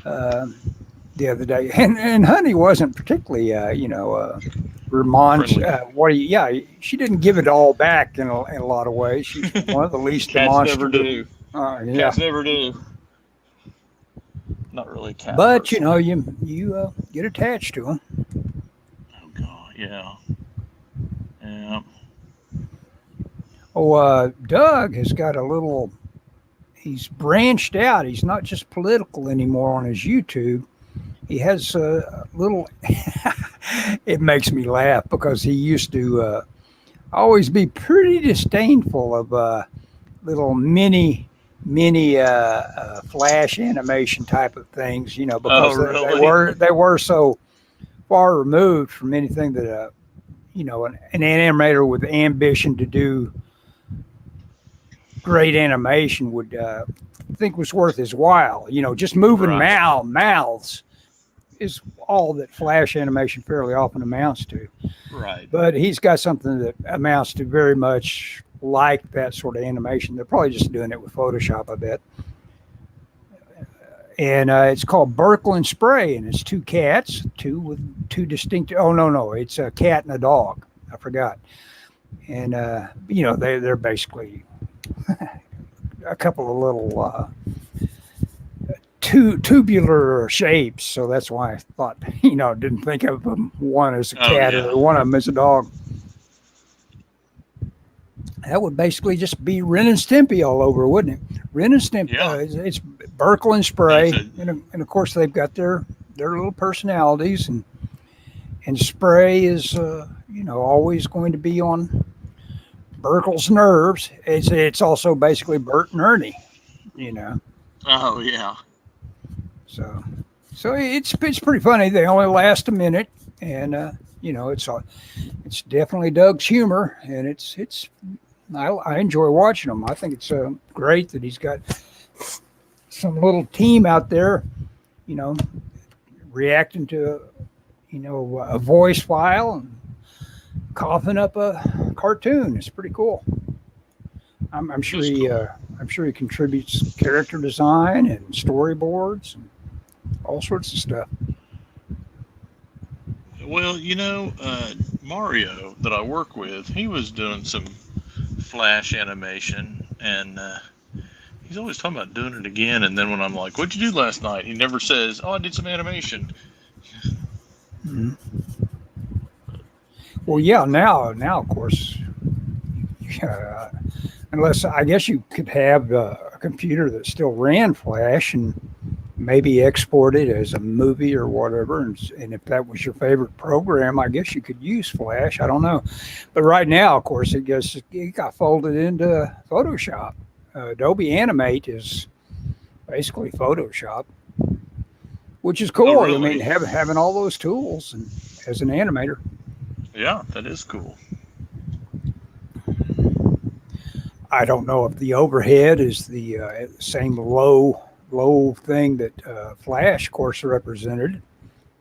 the other day, and Honey wasn't particularly, she didn't give it all back in a lot of ways. She's one of the least demonstrative. Cats never do. Yeah. Cats never do. Not really a cat. But person. you know, you get attached to them. Oh God, yeah. Yeah. Oh, Doug has got he's branched out. He's not just political anymore on his YouTube. He has a little. It makes me laugh because he used to always be pretty disdainful of little mini flash animation type of things, because they were so far removed from anything that an animator with ambition to do great animation would think was worth his while. Just moving mouths is all that flash animation fairly often amounts to. Right. But he's got something that amounts to very much like that sort of animation. They're probably just doing it with Photoshop, I bet. And it's called Burkle and Spray, and it's two cats, with two distinct. Oh no, it's a cat and a dog. I forgot. And they're basically a couple of little tubular shapes, so that's why I thought, didn't think of them one as a cat or one of them as a dog. That would basically just be Ren and Stimpy all over, wouldn't it? Ren and Stimpy. Yeah. It's Burkle and Spray, and of course they've got their little personalities, and Spray is always going to be on Burkle's nerves. It's also basically Bert and Ernie, Oh yeah. So it's pretty funny. They only last a minute, and it's definitely Doug's humor, and I enjoy watching them. I think it's great that he's got some little team out there, reacting to a voice file and coughing up a cartoon. It's pretty cool. I'm sure he contributes character design and storyboards and all sorts of stuff. Well, Mario that I work with, he was doing some flash animation, and he's always talking about doing it again. And then when I'm like, "What'd you do last night?" he never says, "Oh, I did some animation." Mm-hmm. Well, yeah. Now, of course, unless I guess you could have a computer that still ran Flash and maybe export it as a movie or whatever. And if that was your favorite program, I guess you could use Flash. I don't know. But right now, of course, it got folded into Photoshop. Adobe Animate is basically Photoshop, which is cool. Oh, really? I mean, having all those tools and as an animator. Yeah, that is cool. I don't know if the overhead is the same low thing that Flash, of course, represented,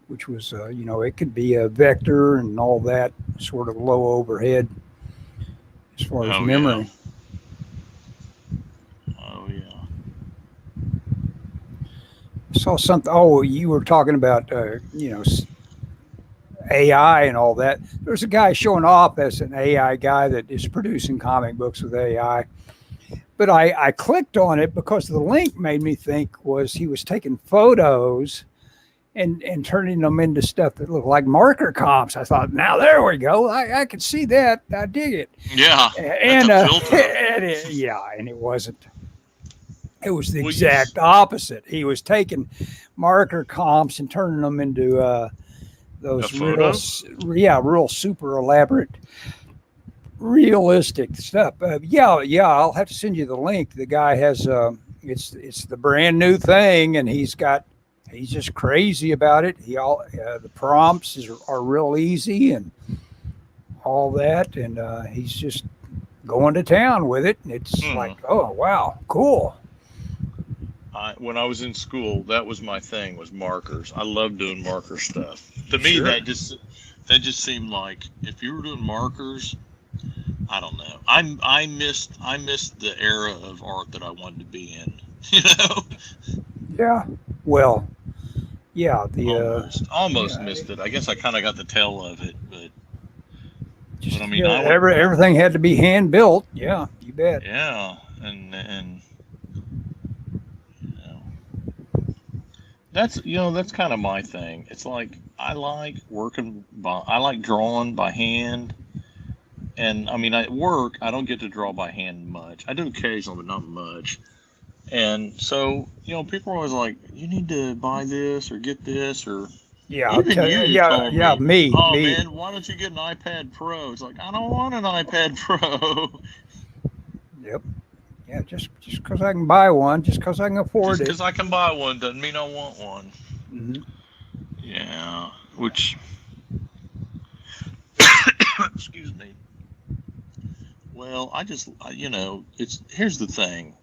which was, it could be a vector and all that sort of low overhead as far as memory. Yeah. Oh, yeah. I saw something. Oh, you were talking about, AI and all that. There's a guy showing off as an AI guy that is producing comic books with AI. But I clicked on it because the link made me think he was taking photos and turning them into stuff that looked like marker comps. I thought, now there we go. I could see that. I dig it. Yeah. And it wasn't. It was the exact opposite. He was taking marker comps and turning them into those real super elaborate, realistic stuff. I'll have to send you the link. The guy has it's the brand new thing, and he's just crazy about it. The prompts are real easy and all that, and he's just going to town with it. And it's like, oh wow, cool. When I was in school, that was my thing, was markers. I love doing marker stuff. To me, that just seemed like if you were doing markers, I don't know. I missed the era of art that I wanted to be in. Yeah. Well. Yeah. Almost missed it. I guess I kind of got the tail of it, but I mean, everything had to be hand built. Yeah, you bet. Yeah, and that's kind of my thing. It's like I like drawing by hand, and I mean at work I don't get to draw by hand much. I do occasionally, but not much. And so, people are always like, you need to buy this or get this, or Yeah, I'll even tell you. you Yeah, told yeah, me, oh me. man, why don't you get an iPad Pro? It's like, I don't want an iPad Pro. Yep. Yeah, just because I can buy one, just because I can afford Just it. because I can buy one doesn't mean I want one. Mm-hmm. Yeah, which, excuse me. Well, here's the thing.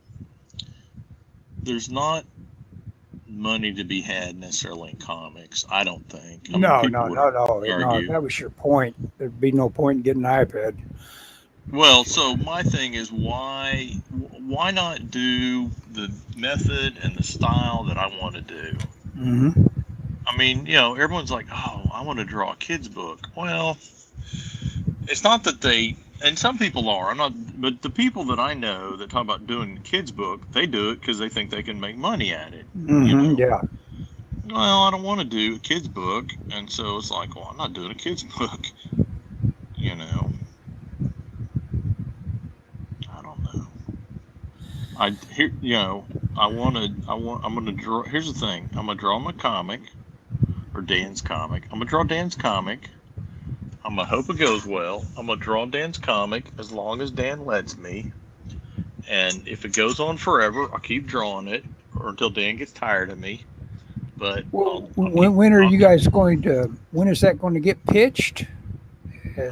There's not money to be had necessarily in comics, I don't think. I mean, No, people no, would no, no, no. If argue. that was your point, there'd be no point in getting an iPad. Well, so my thing is why not do the method and the style that I want to do? Mm-hmm. I mean, everyone's like, "Oh, I want to draw a kid's book." Well, it's not that and some people are. I'm not, but the people that I know that talk about doing a kid's book, they do it because they think they can make money at it. Mm-hmm. Yeah. Well, I don't want to do a kid's book, and so it's like, well, I'm not doing a kid's book. I don't know. I'm gonna draw. Here's the thing. I'm gonna draw my comic, or Dan's comic. I'm gonna draw Dan's comic. I'm gonna hope it goes well. I'm gonna draw Dan's comic as long as Dan lets me. And if it goes on forever, I'll keep drawing it, or until Dan gets tired of me. But Well, when are you guys going to? When is that going to get pitched?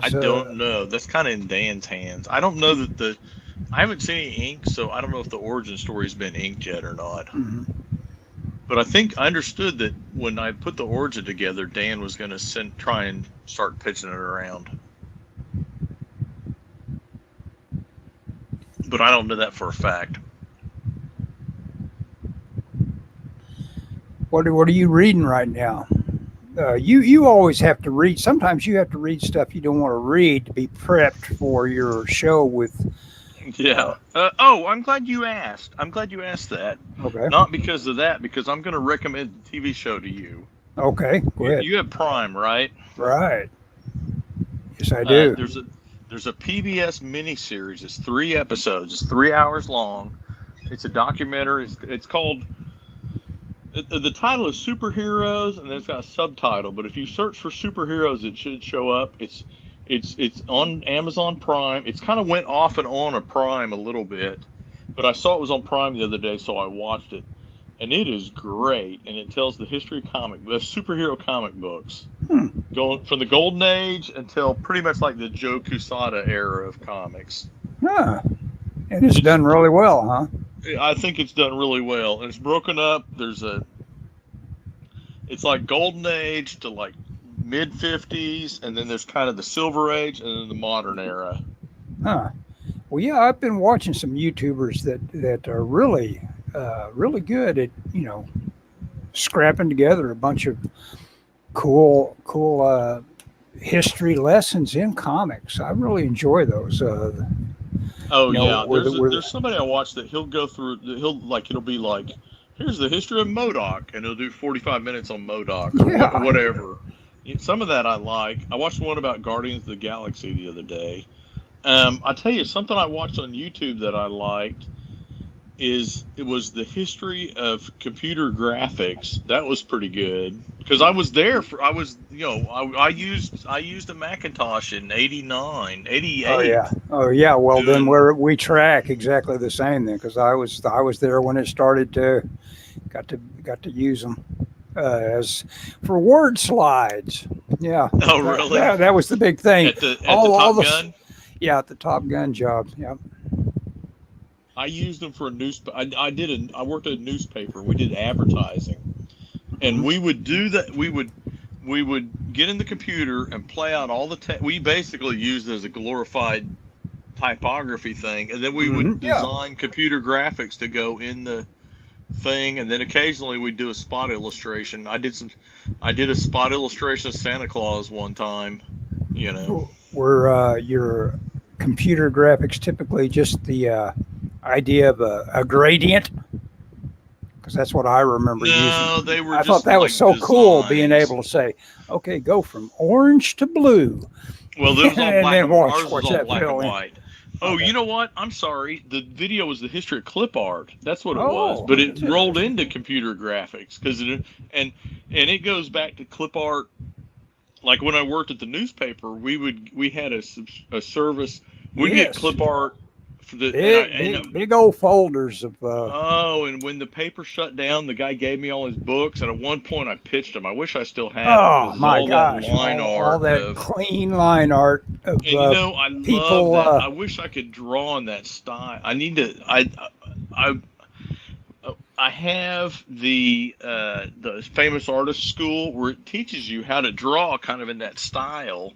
I don't know. That's kind of in Dan's hands. I don't know that I haven't seen any ink, so I don't know if the origin story's been inked yet or not. Mm-hmm. But I understood that when I put the origin together, Dan was going to try and start pitching it around. But I don't know that for a fact. What are you reading right now? You always have to read. Sometimes you have to read stuff you don't want to read to be prepped for your show with. Yeah. I'm glad you asked. I'm glad you asked that. Okay. Not because of that, because I'm going to recommend the TV show to you. Okay. Go ahead. You have Prime, right? Right. Yes, I do. There's a PBS miniseries. It's 3 episodes. It's 3 hours long. It's a documentary. It's called. The title is Superheroes, and then it's got a subtitle. But if you search for superheroes, it should show up. It's on Amazon Prime. It's kind of went off and on a Prime a little bit, but I saw it was on Prime the other day, so I watched it, and it is great. And it tells the history of superhero comic books, going from the Golden Age until pretty much like the Joe Quesada era of comics. Huh. And it's done really well, huh? I think it's done really well, and it's broken up. It's like Golden Age to like mid 50s, and then there's kind of the Silver Age, and then the modern era. Huh. Well, yeah, I've been watching some YouTubers that are really, really good at scrapping together a bunch of cool history lessons in comics. I really enjoy those. There's somebody I watch that he'll go through. It'll be like, here's the history of MODOK, and he'll do 45 minutes on MODOK or whatever. Some of that I like. I watched one about Guardians of the Galaxy the other day. I tell you, something I watched on YouTube that I liked it was the history of computer graphics. That was pretty good because I was there I used a Macintosh in 88. Oh yeah. Well, then we track exactly the same then, because I was there when it started to got to use them as for word slides. Yeah. Oh really? That was the big thing. At the Top Gun. Yeah, at the Top Gun job. Yeah. I used them for a newspaper. I worked at a newspaper. We did advertising, and we would do that. We would get in the computer and play out all the we basically used it as a glorified typography thing, and then we would design computer graphics to go in the thing, and then occasionally we'd do a spot illustration. I did a spot illustration of Santa Claus one time. Were your computer graphics typically just the idea of a gradient? Because that's what I remember using. No, they were. I thought that was so cool, being able to say, "Okay, go from orange to blue." Well, there was all black and white. Oh, Okay. you know what? I'm sorry. The video was the history of clip art. That's what it was. Oh, But it that's rolled interesting. into computer graphics because and it goes back to clip art. Like when I worked at the newspaper, we had a service. We get Yes. clip art for the Big, big, big old folders of. oh, and when the paper shut down, the guy gave me all his books, and at one point I pitched him. I wish I still had it Oh because it's my all that gosh! line All art that of. clean line art of And I love people. that. I wish I could draw in that style. I need to. I I have the famous artist school where it teaches you how to draw kind of in that style.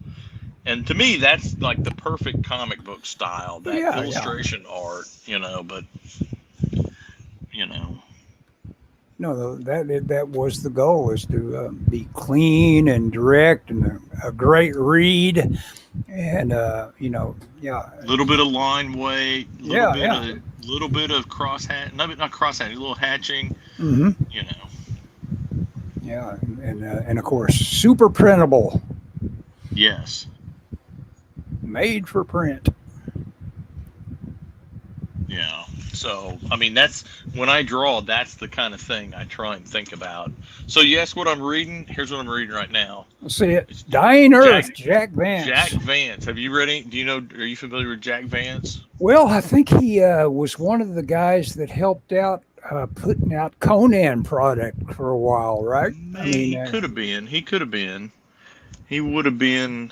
And to me, that's like the perfect comic book style, that Yeah, yeah. illustration art, but you know, No, that was the goal, is to be clean and direct and a great read, and yeah, a little bit of line weight, yeah, yeah. little bit of cross hat, not cross hatching, a little hatching, Hmm. you know. Yeah, and of course, super printable, Yes. made for print. Yeah. So, I mean, that's when I draw, that's the kind of thing I try and think about. So, you ask what I'm reading? Here's what I'm reading right now. Let's see it. It's Dying Earth, Jack Jack Jack Vance. Vance. Have you read any? Are you familiar with Jack Vance? Well, I think he was one of the guys that helped out putting out Conan product for a while, right? I mean, He could have been. He could have been. He would have been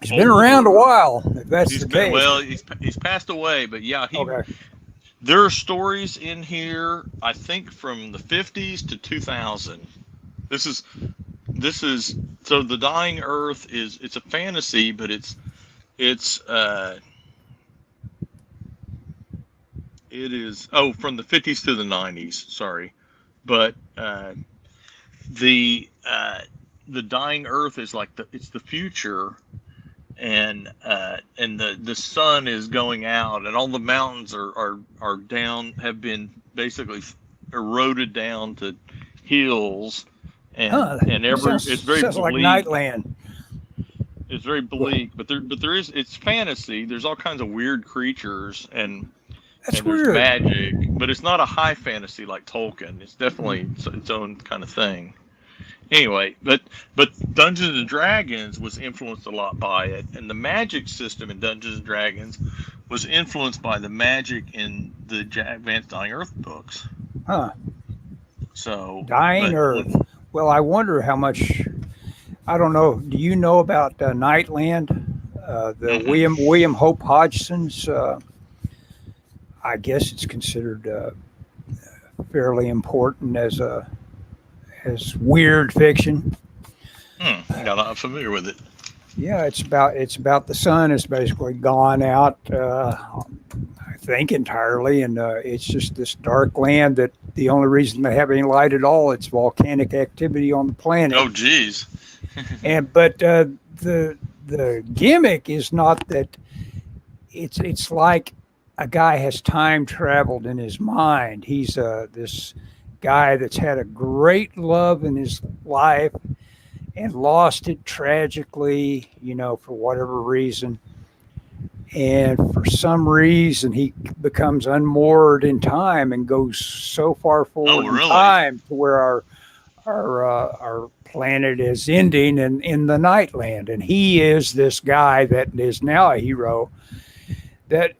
he's been around a older. while, if that's the case. Well, he's passed away, but yeah, Okay. there are stories in here, I think from the 50s to 2000. This is so the Dying Earth it's a fantasy, but it's it is from the 50s to the 90s, sorry. But the Dying Earth is like it's the future, and the sun is going out, and all the mountains are down, have been basically eroded down to hills, and it's very Sounds like bleak. Nightland. It's very bleak, but there is, it's fantasy. There's all kinds of weird creatures, and That's there's weird. magic, but it's not a high fantasy like Tolkien. It's definitely its own kind of thing. Anyway, but Dungeons and Dragons was influenced a lot by it, and the magic system in Dungeons and Dragons was influenced by the magic in the Jack Vance Dying Earth books. Huh. So Dying Earth. Well, I wonder how much. I don't know. Do you know about Nightland? The William Hope Hodgson's. I guess it's considered fairly important as weird fiction. I'm not familiar with it. Yeah, it's about the sun is basically gone out. I think entirely, and it's just this dark land that the only reason they have any light at all, it's volcanic activity on the planet. Oh, geez. But the gimmick is not that it's like a guy has time traveled in his mind. He's this guy that's had a great love in his life and lost it tragically, for whatever reason. And for some reason, he becomes unmoored in time and goes so far forward in time to where our planet is ending in the Nightland. And he is this guy that is now a hero that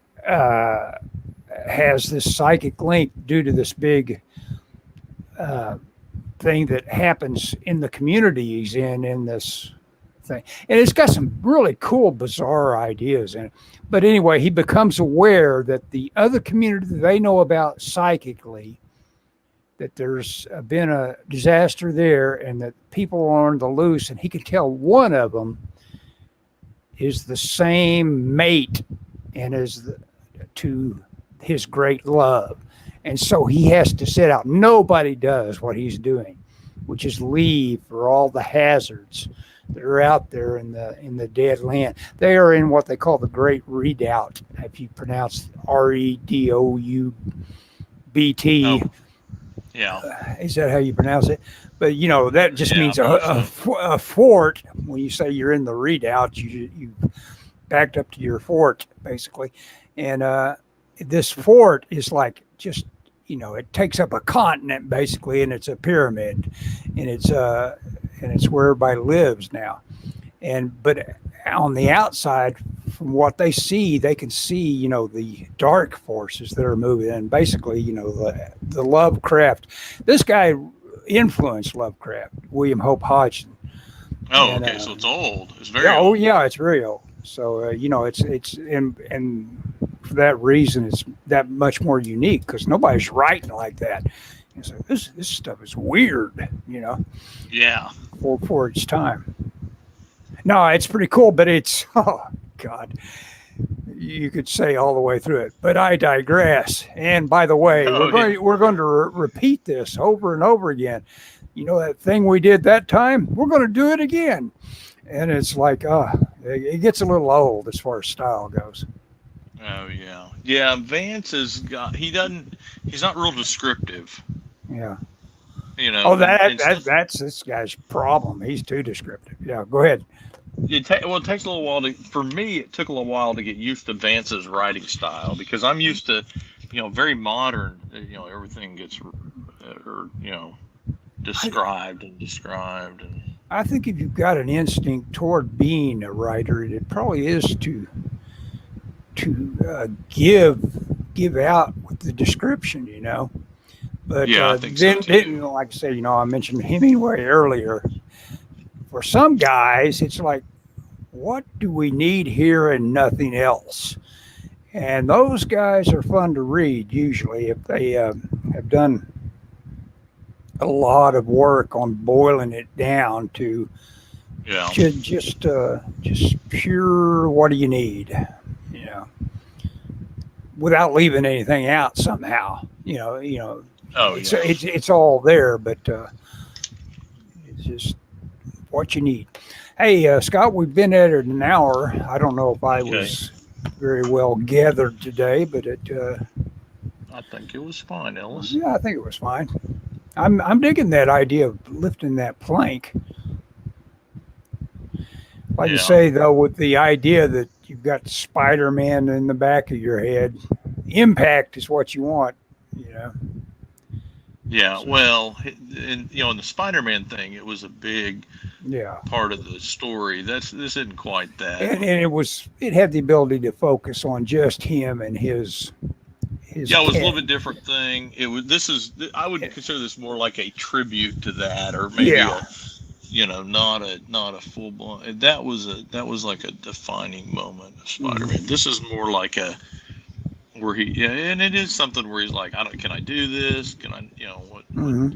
has this psychic link due to this big thing that happens in the community he's in this thing. And it's got some really cool, bizarre ideas in it. But anyway, he becomes aware that the other community that they know about psychically, that there's been a disaster there and that people are on the loose, and he can tell one of them is the same mate and is to his great love. And so he has to set out. Nobody does what he's doing, which is leave for all the hazards that are out there in the dead land. They are in what they call the Great Redoubt. If you pronounce Redoubbt. Oh, yeah. Is that how you pronounce it? But that just means a fort. When you say you're in the redoubt, you backed up to your fort, basically. And this fort is like just, it takes up a continent basically, and it's a pyramid, and it's where everybody lives now. But on the outside, from what they see, they can see, the dark forces that are moving in. Basically, the Lovecraft. This guy influenced Lovecraft, William Hope Hodgson. Oh, and, okay. So it's old. It's very old. old. Oh, yeah, it's very old. So it's and for that reason, it's that much more unique because nobody's writing like that. And so this stuff is weird, Yeah. For its time. No, it's pretty cool, but it's, oh God, you could say all the way through it. But I digress. And by the way, we're going to repeat this over and over again. That thing we did that time, we're going to do it again. And it's like, it gets a little old as far as style goes. Oh yeah, yeah. Vance he's not real descriptive. Yeah. Oh, that's this guy's problem. He's too descriptive. Yeah, go ahead. It takes a little while for me. It took a little while to get used to Vance's writing style because I'm used to, very modern. Everything gets, described and. I think if you've got an instinct toward being a writer, it probably is to give out with the description, But yeah, I think so too. Like I say, I mentioned Hemingway earlier. For some guys, it's like, what do we need here and nothing else? And those guys are fun to read usually if they have done a lot of work on boiling it down to just pure what do you need, without leaving anything out somehow, it's all there, but it's just what you need. Hey, Scott, we've been at it an hour. I don't know if I was very well gathered today, but I think it was fine, Ellis. Yeah, I think it was fine. I'm digging that idea of lifting that plank. Like you say, though, with the idea that you've got Spider-Man in the back of your head, impact is what you want, Yeah, well, in the Spider-Man thing, it was a big part of the story. This isn't quite that. And it had the ability to focus on just him and his it was a little bit different thing. I would consider this more like a tribute to that, or maybe not a full blown. That was like a defining moment of Spider-Man. Mm-hmm. This is more like where he and it is something where he's like, can I do this? Can I what mm-hmm.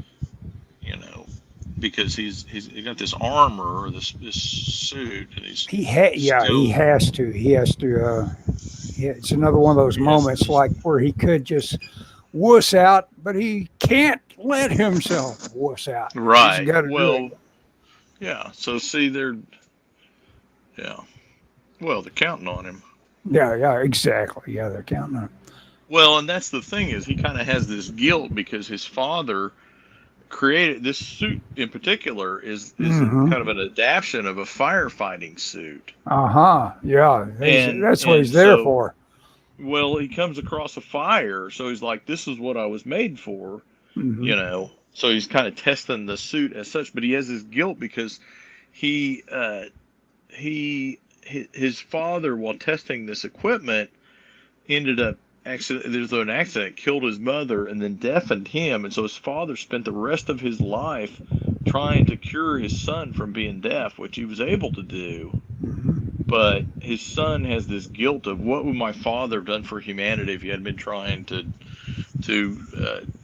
Because he's got this armor or this suit and he has to. It's another one of those moments like where he could just wuss out, but he can't let himself wuss out. Right. Well, yeah. So see, they're counting on him. Yeah, exactly. Yeah, they're counting on him. Well, and that's the thing is he kind of has this guilt because his father created this suit in particular is mm-hmm. kind of an adaptation of a firefighting suit. Yeah. That's what he's there for. Well, he comes across a fire, so he's like, this is what I was made for, mm-hmm. So he's kind of testing the suit as such, but he has this guilt because his father, while testing this equipment, ended up there's an accident, killed his mother and then deafened him, and so his father spent the rest of his life trying to cure his son from being deaf, which he was able to do. But his son has this guilt of what would my father have done for humanity if he had been trying to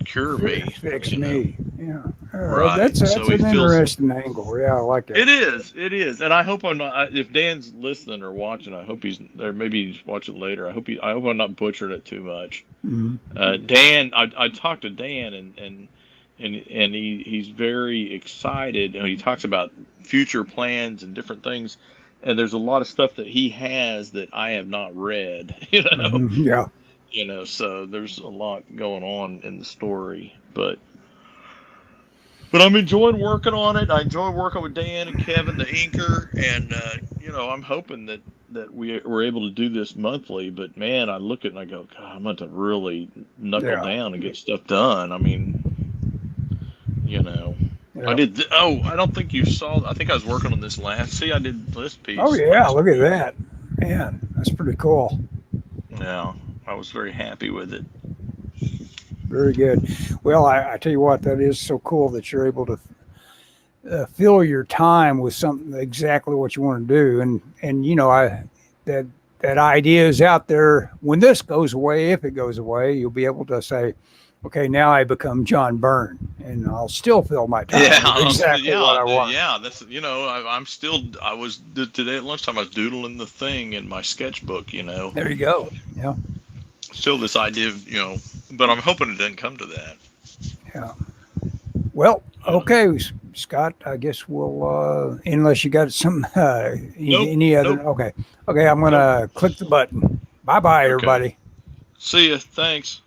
cure me, fix me. Yeah, right. That's an interesting angle. Yeah, I like that. It is, and I hope I'm not. If Dan's listening or watching, I hope he's there. Maybe he's watching later. I hope I'm not butchering it too much. Mm-hmm. Dan, I talked to Dan, and he's very excited, and he talks about future plans and different things. And there's a lot of stuff that he has that I have not read. Mm-hmm. Yeah. So there's a lot going on in the story, but I'm enjoying working on it. I enjoy working with Dan and Kevin, the inker, and I'm hoping that that we were able to do this monthly, but man, I look at it and I go, God, I'm going to really knuckle Yeah. down and get stuff done. I mean, I Yeah. did. I don't think you saw. I think I was working on this last. See, I did this piece. Oh yeah, last look at week. that, man. That's pretty cool. Yeah, I was very happy with it. Very good. Well, I tell you what, that is so cool that you're able to fill your time with something exactly what you want to do, and that idea is out there. When this goes away, if it goes away, you'll be able to say, okay, now I become John Byrne, and I'll still fill my time with exactly what I want. Yeah. That's I'm still. I was today at lunchtime. I was doodling the thing in my sketchbook. There you go. Yeah. Still this idea of but I'm hoping it doesn't come to that. Yeah. Well, okay, Scott. I guess we'll unless you got some any other. Nope. Okay. I'm gonna click the button. Bye, everybody. See ya. Thanks.